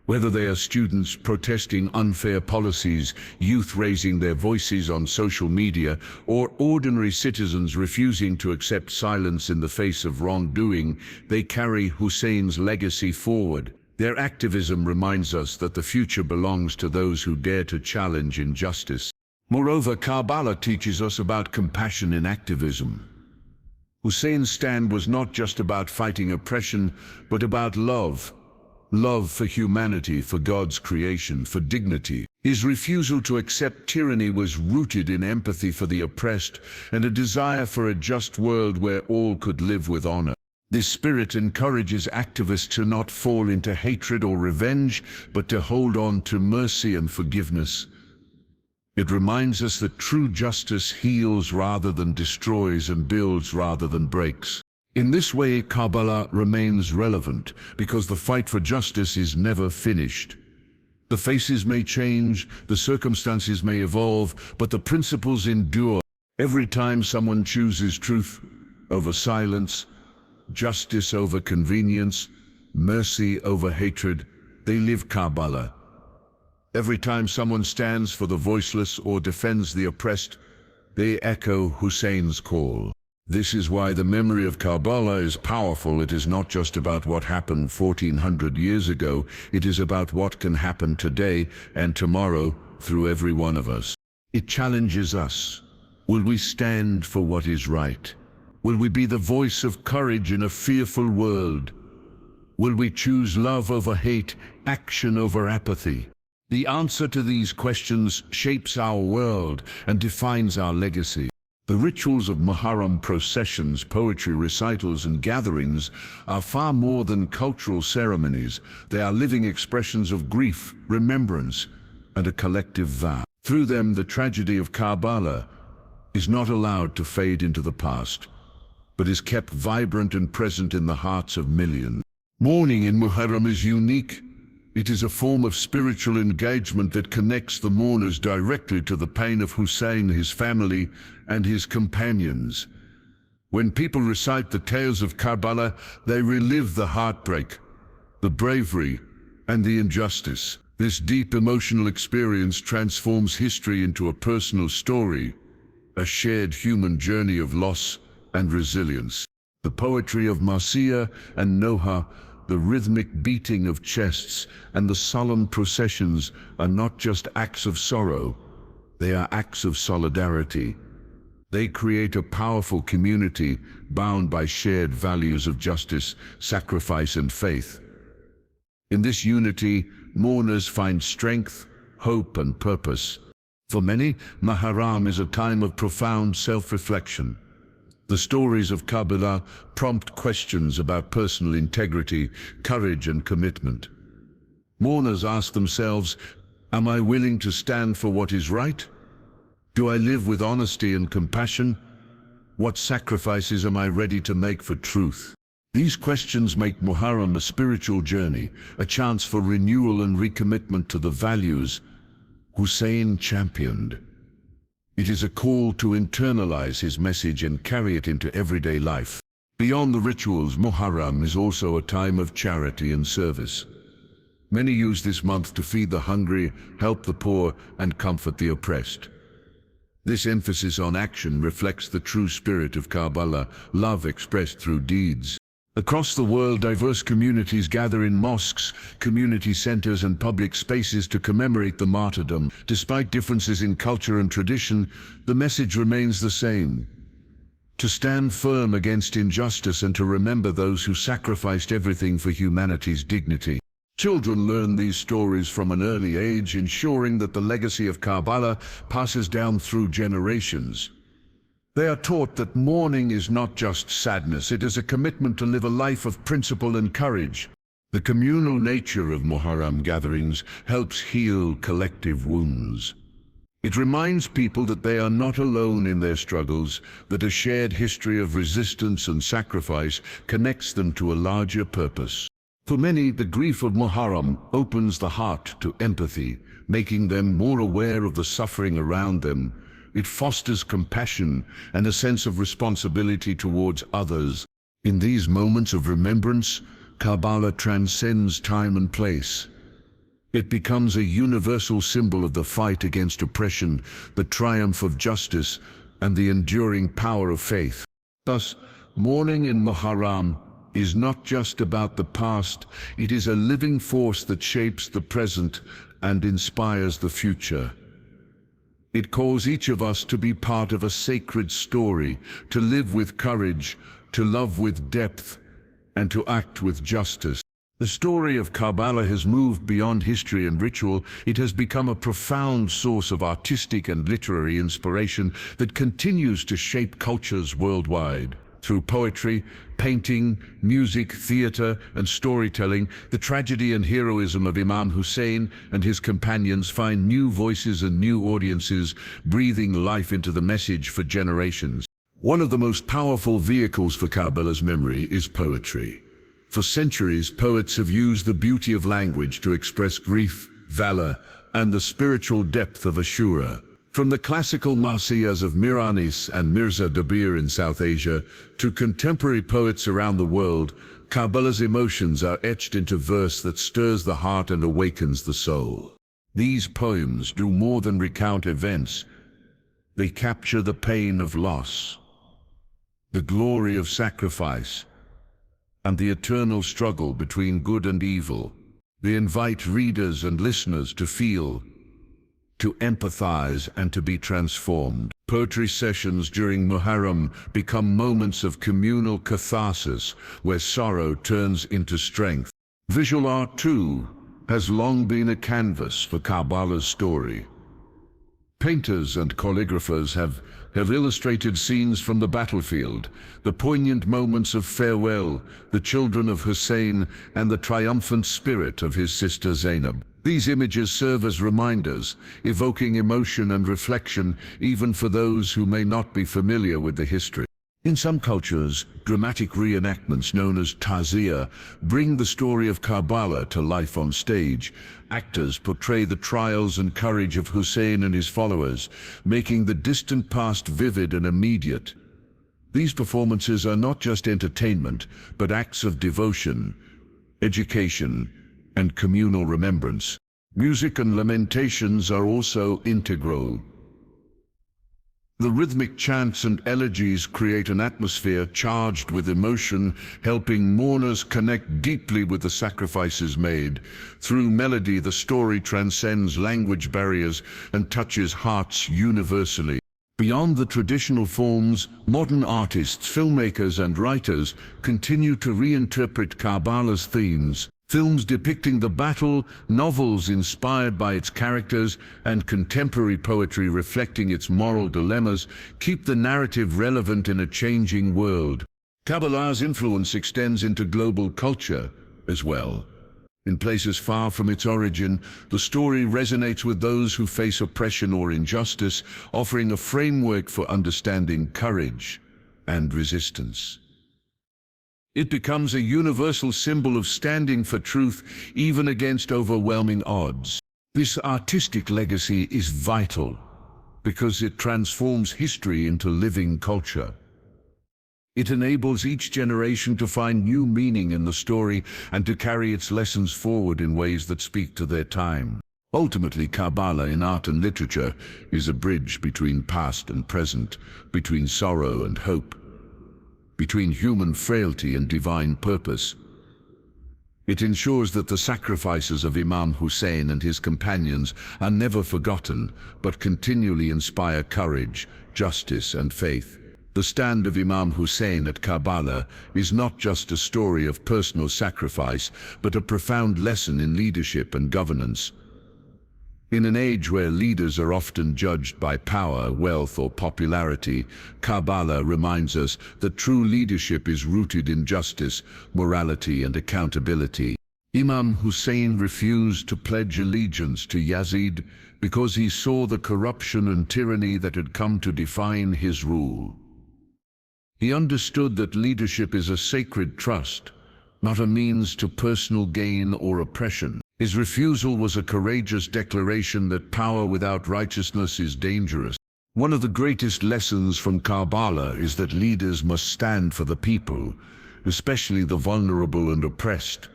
S1: Whether they are students protesting unfair policies, youth raising their voices on social media, or ordinary citizens refusing to accept silence in the face of wrongdoing, they carry Hussein's legacy forward. Their activism reminds us that the future belongs to those who dare to challenge injustice. Moreover, Karbala teaches us about compassion in activism. Hussein's stand was not just about fighting oppression, but about love. Love for humanity, for God's creation, for dignity. His refusal to accept tyranny was rooted in empathy for the oppressed and a desire for a just world where all could live with honor. This spirit encourages activists to not fall into hatred or revenge, but to hold on to mercy and forgiveness. It reminds us that true justice heals rather than destroys and builds rather than breaks. In this way, Karbala remains relevant because the fight for justice is never finished. The faces may change, the circumstances may evolve, but the principles endure. Every time someone chooses truth over silence, justice over convenience, mercy over hatred, they live Karbala. Every time someone stands for the voiceless or defends the oppressed, they echo Hussein's call. This is why the memory of Karbala is powerful. It is not just about what happened 1400 years ago. It is about what can happen today and tomorrow through every one of us. It challenges us. Will we stand for what is right? Will we be the voice of courage in a fearful world? Will we choose love over hate, action over apathy? The answer to these questions shapes our world and defines our legacy. The rituals of Muharram processions, poetry recitals and gatherings are far more than cultural ceremonies. They are living expressions of grief, remembrance, and a collective vow. Through them, the tragedy of Karbala is not allowed to fade into the past, but is kept vibrant and present in the hearts of millions. Mourning in Muharram is unique. It is a form of spiritual engagement that connects the mourners directly to the pain of Hussein, his family, and his companions. When people recite the tales of Karbala, they relive the heartbreak, the bravery, and the injustice. This deep emotional experience transforms history into a personal story, a shared human journey of loss and resilience. The poetry of Marsyah and Noha, the rhythmic beating of chests, and the solemn processions are not just acts of sorrow, they are acts of solidarity. They create a powerful community bound by shared values of justice, sacrifice, and faith. In this unity, mourners find strength, hope, and purpose. For many, Muharram is a time of profound self-reflection. The stories of Karbala prompt questions about personal integrity, courage, and commitment. Mourners ask themselves, am I willing to stand for what is right? Do I live with honesty and compassion? What sacrifices am I ready to make for truth? These questions make Muharram a spiritual journey, a chance for renewal and recommitment to the values Hussein championed. It is a call to internalize his message and carry it into everyday life. Beyond the rituals, Muharram is also a time of charity and service. Many use this month to feed the hungry, help the poor, and comfort the oppressed. This emphasis on action reflects the true spirit of Karbala, love expressed through deeds. Across the world, diverse communities gather in mosques, community centers, and public spaces to commemorate the martyrdom. Despite differences in culture and tradition, the message remains the same: to stand firm against injustice and to remember those who sacrificed everything for humanity's dignity. Children learn these stories from an early age, ensuring that the legacy of Karbala passes down through generations. They are taught that mourning is not just sadness, it is a commitment to live a life of principle and courage. The communal nature of Muharram gatherings helps heal collective wounds. It reminds people that they are not alone in their struggles, that a shared history of resistance and sacrifice connects them to a larger purpose. For many, the grief of Muharram opens the heart to empathy, making them more aware of the suffering around them. It fosters compassion and a sense of responsibility towards others. In these moments of remembrance, Karbala transcends time and place. It becomes a universal symbol of the fight against oppression, the triumph of justice, and the enduring power of faith. Thus, mourning in Muharram is not just about the past, it is a living force that shapes the present and inspires the future. It calls each of us to be part of a sacred story, to live with courage, to love with depth, and to act with justice. The story of Karbala has moved beyond history and ritual. It has become a profound source of artistic and literary inspiration that continues to shape cultures worldwide. Through poetry, painting, music, theater, and storytelling, the tragedy and heroism of Imam Hussain and his companions find new voices and new audiences, breathing life into the message for generations. One of the most powerful vehicles for Karbala's memory is poetry. For centuries, poets have used the beauty of language to express grief, valor, and the spiritual depth of Ashura. From the classical Marsiyas of Miranis and Mirza Dabir in South Asia to contemporary poets around the world, Karbala's emotions are etched into verse that stirs the heart and awakens the soul. These poems do more than recount events. They capture the pain of loss, the glory of sacrifice, and the eternal struggle between good and evil. They invite readers and listeners to feel, to empathize, and to be transformed. Poetry sessions during Muharram become moments of communal catharsis, where sorrow turns into strength. Visual art, too, has long been a canvas for Karbala's story. Painters and calligraphers have illustrated scenes from the battlefield, the poignant moments of farewell, the children of Hussein, and the triumphant spirit of his sister Zainab. These images serve as reminders, evoking emotion and reflection even for those who may not be familiar with the history. In some cultures, dramatic reenactments known as tazia bring the story of Karbala to life on stage. Actors portray the trials and courage of Hussein and his followers, making the distant past vivid and immediate. These performances are not just entertainment, but acts of devotion, education, and communal remembrance. Music and lamentations are also integral. The rhythmic chants and elegies create an atmosphere charged with emotion, helping mourners connect deeply with the sacrifices made. Through melody, the story transcends language barriers and touches hearts universally. Beyond the traditional forms, modern artists, filmmakers, and writers continue to reinterpret Karbala's themes. Films depicting the battle, novels inspired by its characters, and contemporary poetry reflecting its moral dilemmas keep the narrative relevant in a changing world. Karbala's influence extends into global culture as well. In places far from its origin, the story resonates with those who face oppression or injustice, offering a framework for understanding courage and resistance. It becomes a universal symbol of standing for truth, even against overwhelming odds. This artistic legacy is vital because it transforms history into living culture. It enables each generation to find new meaning in the story and to carry its lessons forward in ways that speak to their time. Ultimately, Karbala in art and literature is a bridge between past and present, between sorrow and hope, between human frailty and divine purpose. It ensures that the sacrifices of Imam Hussain and his companions are never forgotten, but continually inspire courage, justice, and faith. The stand of Imam Hussain at Karbala is not just a story of personal sacrifice, but a profound lesson in leadership and governance. In an age where leaders are often judged by power, wealth, or popularity, Karbala reminds us that true leadership is rooted in justice, morality, and accountability. Imam Hussain refused to pledge allegiance to Yazid because he saw the corruption and tyranny that had come to define his rule. He understood that leadership is a sacred trust, not a means to personal gain or oppression. His refusal was a courageous declaration that power without righteousness is dangerous. One of the greatest lessons from Karbala is that leaders must stand for the people, especially the vulnerable and oppressed.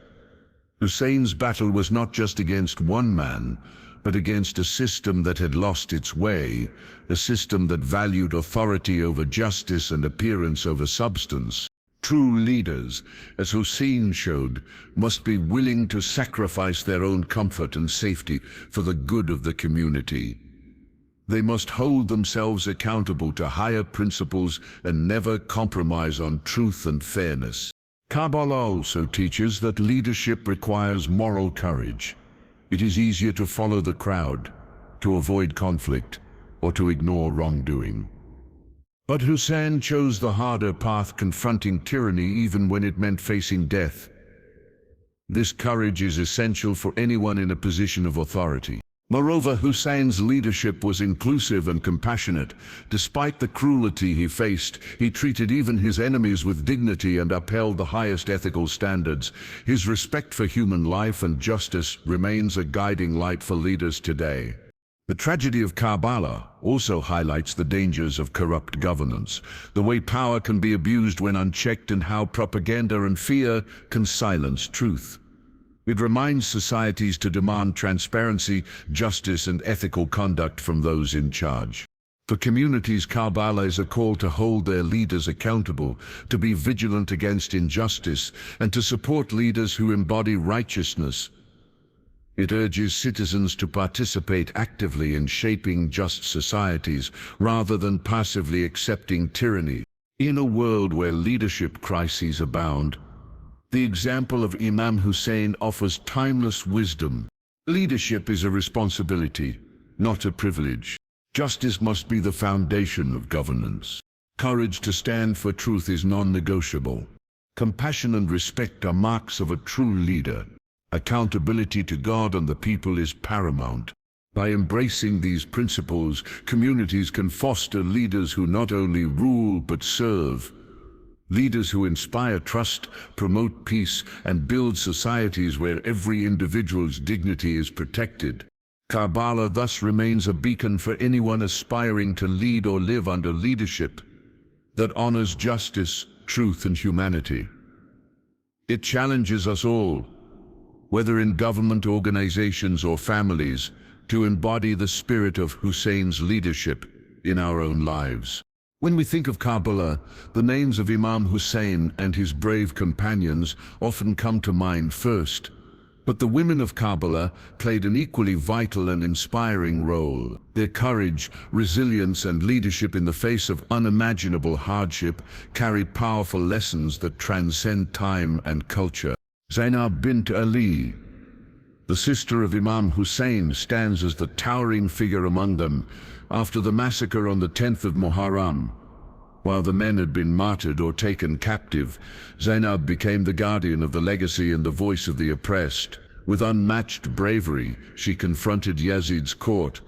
S1: Hussein's battle was not just against one man, but against a system that had lost its way, a system that valued authority over justice and appearance over substance. True leaders, as Hussein showed, must be willing to sacrifice their own comfort and safety for the good of the community. They must hold themselves accountable to higher principles and never compromise on truth and fairness. Karbala also teaches that leadership requires moral courage. It is easier to follow the crowd, to avoid conflict, or to ignore wrongdoing. But Hussein chose the harder path, confronting tyranny even when it meant facing death. This courage is essential for anyone in a position of authority. Moreover, Hussein's leadership was inclusive and compassionate. Despite the cruelty he faced, he treated even his enemies with dignity and upheld the highest ethical standards. His respect for human life and justice remains a guiding light for leaders today. The tragedy of Karbala also highlights the dangers of corrupt governance, the way power can be abused when unchecked, and how propaganda and fear can silence truth. It reminds societies to demand transparency, justice, and ethical conduct from those in charge. For communities, Karbala is a call to hold their leaders accountable, to be vigilant against injustice, and to support leaders who embody righteousness. It urges citizens to participate actively in shaping just societies, rather than passively accepting tyranny. In a world where leadership crises abound, the example of Imam Hussain offers timeless wisdom. Leadership is a responsibility, not a privilege. Justice must be the foundation of governance. Courage to stand for truth is non-negotiable. Compassion and respect are marks of a true leader. Accountability to God and the people is paramount. By embracing these principles, communities can foster leaders who not only rule but serve. Leaders who inspire trust, promote peace, and build societies where every individual's dignity is protected. Karbala thus remains a beacon for anyone aspiring to lead or live under leadership that honors justice, truth, and humanity. It challenges us all, whether in government organizations or families, to embody the spirit of Hussein's leadership in our own lives. When we think of Karbala, the names of Imam Hussain and his brave companions often come to mind first. But the women of Karbala played an equally vital and inspiring role. Their courage, resilience, and leadership in the face of unimaginable hardship carry powerful lessons that transcend time and culture. Zainab bint Ali, the sister of Imam Hussain, stands as the towering figure among them. After the massacre on the 10th of Muharram, while the men had been martyred or taken captive, Zainab became the guardian of the legacy and the voice of the oppressed. With unmatched bravery, she confronted Yazid's court,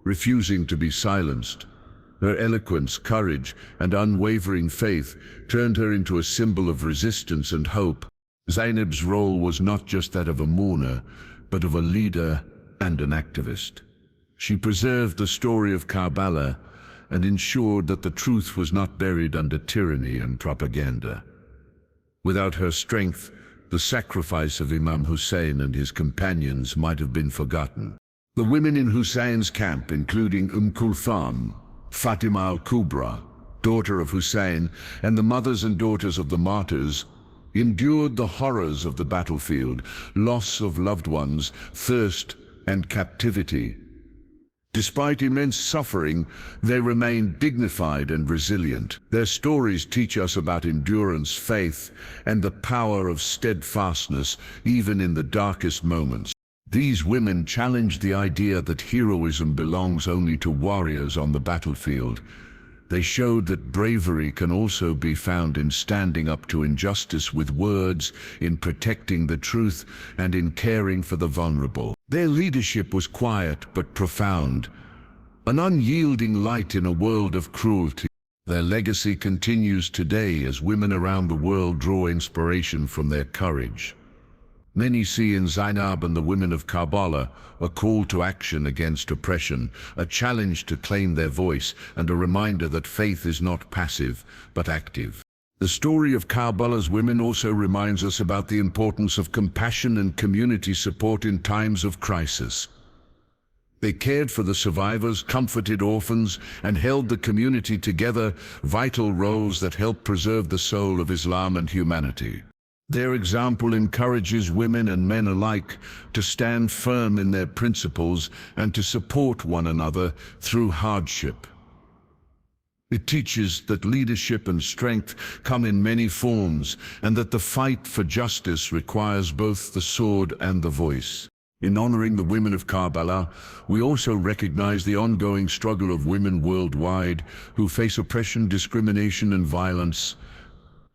S1: refusing to be silenced. Her eloquence, courage, and unwavering faith turned her into a symbol of resistance and hope. Zainab's role was not just that of a mourner, but of a leader and an activist. She preserved the story of Karbala and ensured that the truth was not buried under tyranny and propaganda. Without her strength, the sacrifice of Imam Hussain and his companions might have been forgotten. The women in Hussein's camp, including Kulthum, Fatima al-Kubra, daughter of Hussein, and the mothers and daughters of the martyrs, endured the horrors of the battlefield, loss of loved ones, thirst, and captivity. Despite immense suffering, they remained dignified and resilient. Their stories teach us about endurance, faith, and the power of steadfastness, even in the darkest moments. These women challenged the idea that heroism belongs only to warriors on the battlefield. They showed that bravery can also be found in standing up to injustice with words, in protecting the truth, and in caring for the vulnerable. Their leadership was quiet but profound, an unyielding light in a world of cruelty. Their legacy continues today as women around the world draw inspiration from their courage. Many see in Zainab and the women of Karbala a call to action against oppression, a challenge to claim their voice, and a reminder that faith is not passive, but active. The story of Karbala's women also reminds us about the importance of compassion and community support in times of crisis. They cared for the survivors, comforted orphans, and held the community together, vital roles that help preserve the soul of Islam and humanity. Their example encourages women and men alike to stand firm in their principles and to support one another through hardship. It teaches that leadership and strength come in many forms, and that the fight for justice requires both the sword and the voice. In honoring the women of Karbala, we also recognize the ongoing struggle of women worldwide who face oppression, discrimination, and violence.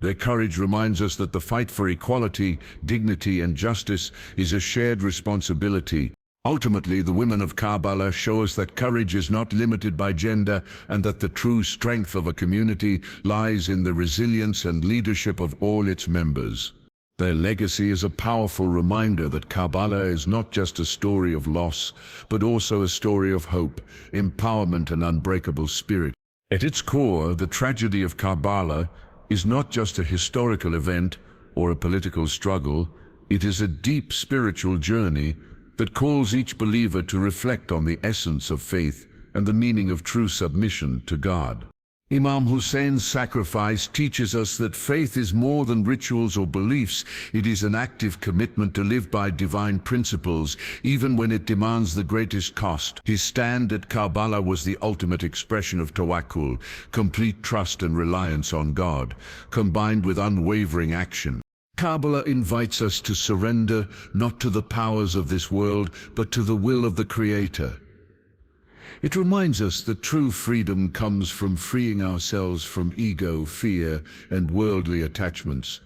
S1: Their courage reminds us that the fight for equality, dignity, and justice is a shared responsibility. Ultimately, the women of Karbala show us that courage is not limited by gender, and that the true strength of a community lies in the resilience and leadership of all its members. Their legacy is a powerful reminder that Karbala is not just a story of loss, but also a story of hope, empowerment, and unbreakable spirit. At its core, the tragedy of Karbala is not just a historical event or a political struggle. It is a deep spiritual journey that calls each believer to reflect on the essence of faith and the meaning of true submission to God. Imam Hussein's sacrifice teaches us that faith is more than rituals or beliefs. It is an active commitment to live by divine principles, even when it demands the greatest cost. His stand at Karbala was the ultimate expression of tawakkul, complete trust and reliance on God, combined with unwavering action. Karbala invites us to surrender not to the powers of this world, but to the will of the Creator. It reminds us that true freedom comes from freeing ourselves from ego, fear, and worldly attachments.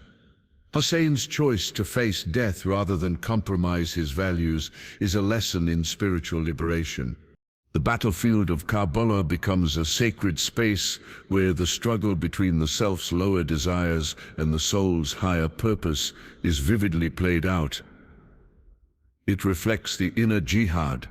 S1: Hussein's choice to face death rather than compromise his values is a lesson in spiritual liberation. The battlefield of Karbala becomes a sacred space where the struggle between the self's lower desires and the soul's higher purpose is vividly played out. It reflects the inner jihad,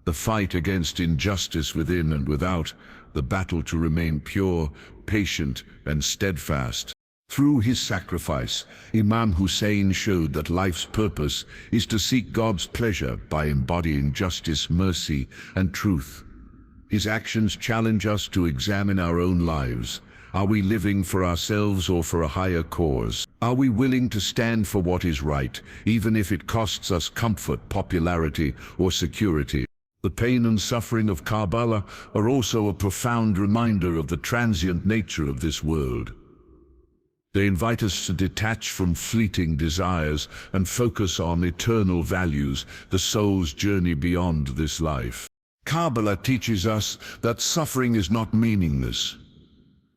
S1: the fight against injustice within and without, the battle to remain pure, patient, and steadfast. Through his sacrifice, Imam Hussain showed that life's purpose is to seek God's pleasure by embodying justice, mercy, and truth. His actions challenge us to examine our own lives. Are we living for ourselves or for a higher cause? Are we willing to stand for what is right, even if it costs us comfort, popularity, or security? The pain and suffering of Karbala are also a profound reminder of the transient nature of this world. They invite us to detach from fleeting desires and focus on eternal values, the soul's journey beyond this life. Karbala teaches us that suffering is not meaningless.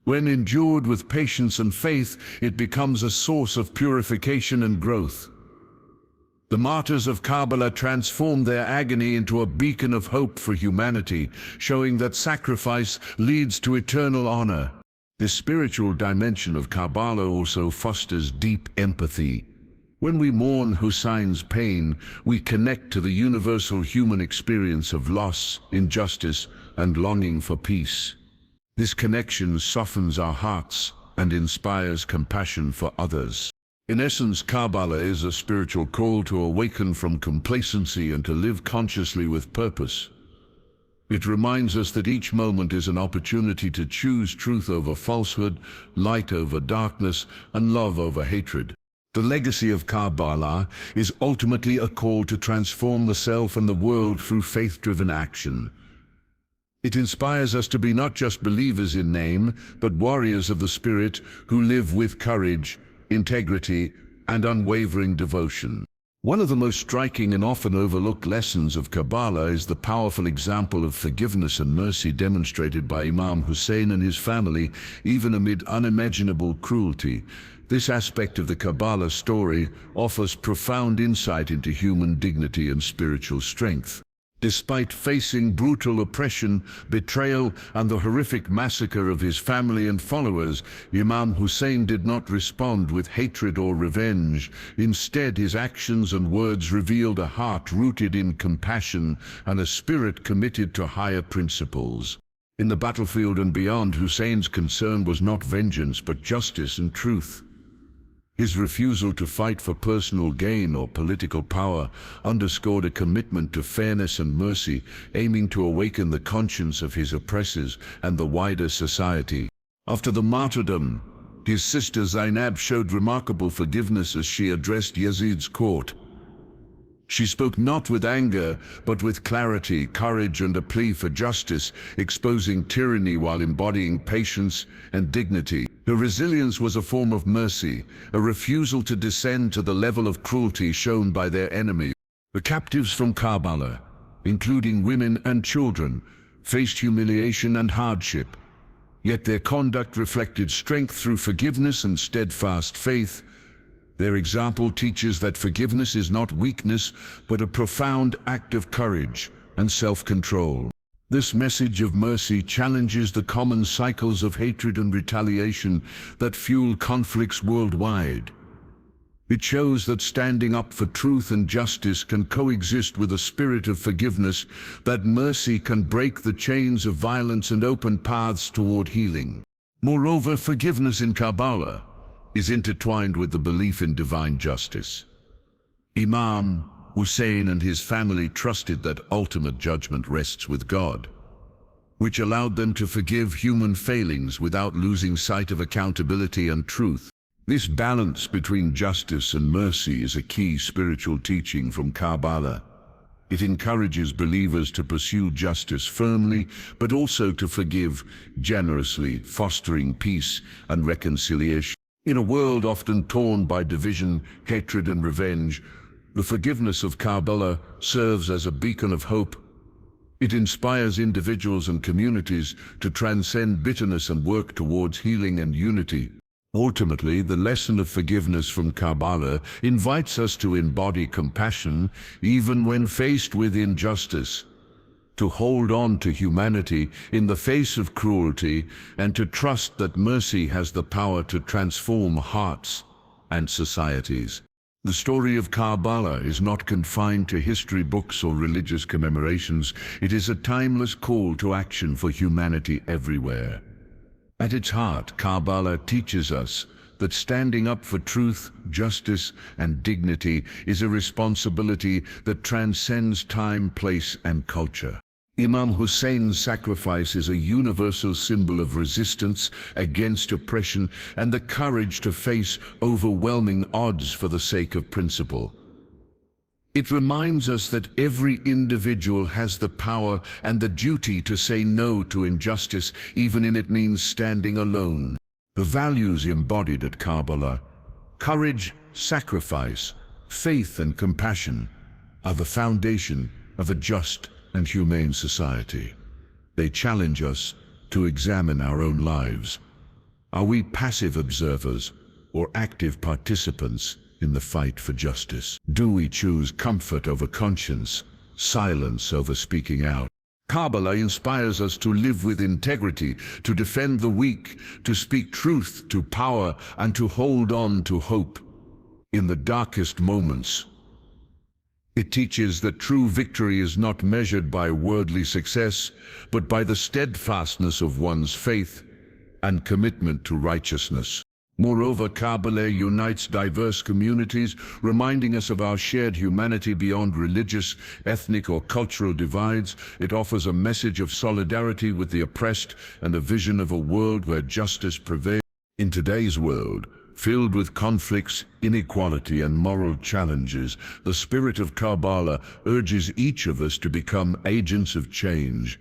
S1: When endured with patience and faith, it becomes a source of purification and growth. The martyrs of Karbala transformed their agony into a beacon of hope for humanity, showing that sacrifice leads to eternal honor. The spiritual dimension of Karbala also fosters deep empathy. When we mourn Hussein's pain, we connect to the universal human experience of loss, injustice, and longing for peace. This connection softens our hearts and inspires compassion for others. In essence, Karbala is a spiritual call to awaken from complacency and to live consciously with purpose. It reminds us that each moment is an opportunity to choose truth over falsehood, light over darkness, and love over hatred. The legacy of Karbala is ultimately a call to transform the self and the world through faith-driven action. It inspires us to be not just believers in name, but warriors of the spirit who live with courage, integrity, and unwavering devotion. One of the most striking and often overlooked lessons of Karbala is the powerful example of forgiveness and mercy demonstrated by Imam Hussain and his family, even amid unimaginable cruelty. This aspect of the Karbala story offers profound insight into human dignity and spiritual strength. Despite facing brutal oppression, betrayal, and the horrific massacre of his family and followers, Imam Hussain did not respond with hatred or revenge. Instead, his actions and words revealed a heart rooted in compassion and a spirit committed to higher principles. In the battlefield and beyond, Hussein's concern was not vengeance but justice and truth. His refusal to fight for personal gain or political power underscored a commitment to fairness and mercy, aiming to awaken the conscience of his oppressors and the wider society. After the martyrdom, his sister Zainab showed remarkable forgiveness as she addressed Yazid's court. She spoke not with anger, but with clarity, courage, and a plea for justice, exposing tyranny while embodying patience and dignity. Her resilience was a form of mercy, a refusal to descend to the level of cruelty shown by their enemy. The captives from Karbala, including women and children, faced humiliation and hardship. Yet their conduct reflected strength through forgiveness and steadfast faith. Their example teaches that forgiveness is not weakness, but a profound act of courage and self-control. This message of mercy challenges the common cycles of hatred and retaliation that fuel conflicts worldwide. It shows that standing up for truth and justice can coexist with a spirit of forgiveness, that mercy can break the chains of violence and open paths toward healing. Moreover, forgiveness in Karbala is intertwined with the belief in divine justice. Imam Hussain and his family trusted that ultimate judgment rests with God, which allowed them to forgive human failings without losing sight of accountability and truth. This balance between justice and mercy is a key spiritual teaching from Karbala. It encourages believers to pursue justice firmly, but also to forgive generously, fostering peace and reconciliation. In a world often torn by division, hatred, and revenge, the forgiveness of Karbala serves as a beacon of hope. It inspires individuals and communities to transcend bitterness and work towards healing and unity. Ultimately, the lesson of forgiveness from Karbala invites us to embody compassion even when faced with injustice, to hold on to humanity in the face of cruelty, and to trust that mercy has the power to transform hearts and societies. The story of Karbala is not confined to history books or religious commemorations. It is a timeless call to action for humanity everywhere. At its heart, Karbala teaches us that standing up for truth, justice, and dignity is a responsibility that transcends time, place, and culture. Imam Hussein's sacrifice is a universal symbol of resistance against oppression and the courage to face overwhelming odds for the sake of principle. It reminds us that every individual has the power and the duty to say no to injustice, even if it means standing alone. The values embodied at Karbala, courage, sacrifice, faith, and compassion, are the foundation of a just and humane society. They challenge us to examine our own lives. Are we passive observers or active participants in the fight for justice? Do we choose comfort over conscience, silence over speaking out? Karbala inspires us to live with integrity, to defend the weak, to speak truth to power, and to hold on to hope in the darkest moments. It teaches that true victory is not measured by worldly success, but by the steadfastness of one's faith and commitment to righteousness. Moreover, Karbala unites diverse communities, reminding us of our shared humanity beyond religious, ethnic, or cultural divides. It offers a message of solidarity with the oppressed and a vision of a world where justice prevails. In today's world, filled with conflicts, inequality, and moral challenges, the spirit of Karbala urges each of us to become agents of change.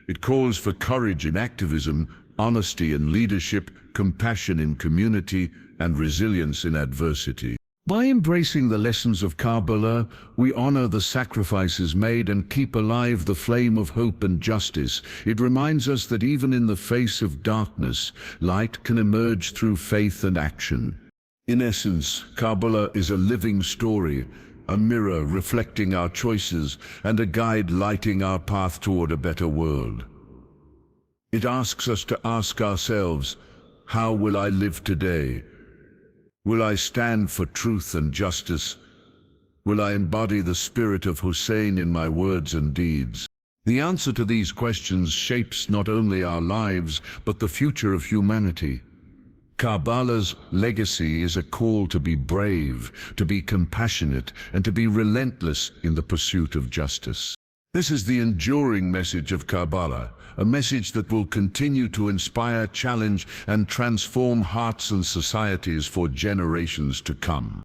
S1: It calls for courage in activism, honesty in leadership, compassion in community, and resilience in adversity. By embracing the lessons of Karbala, we honor the sacrifices made and keep alive the flame of hope and justice. It reminds us that even in the face of darkness, light can emerge through faith and action. In essence, Karbala is a living story, a mirror reflecting our choices and a guide lighting our path toward a better world. It asks us to ask ourselves, how will I live today? Will I stand for truth and justice? Will I embody the spirit of Hussein in my words and deeds? The answer to these questions shapes not only our lives, but the future of humanity. Karbala's legacy is a call to be brave, to be compassionate, and to be relentless in the pursuit of justice. This is the enduring message of Karbala, a message that will continue to inspire, challenge, and transform hearts and societies for generations to come.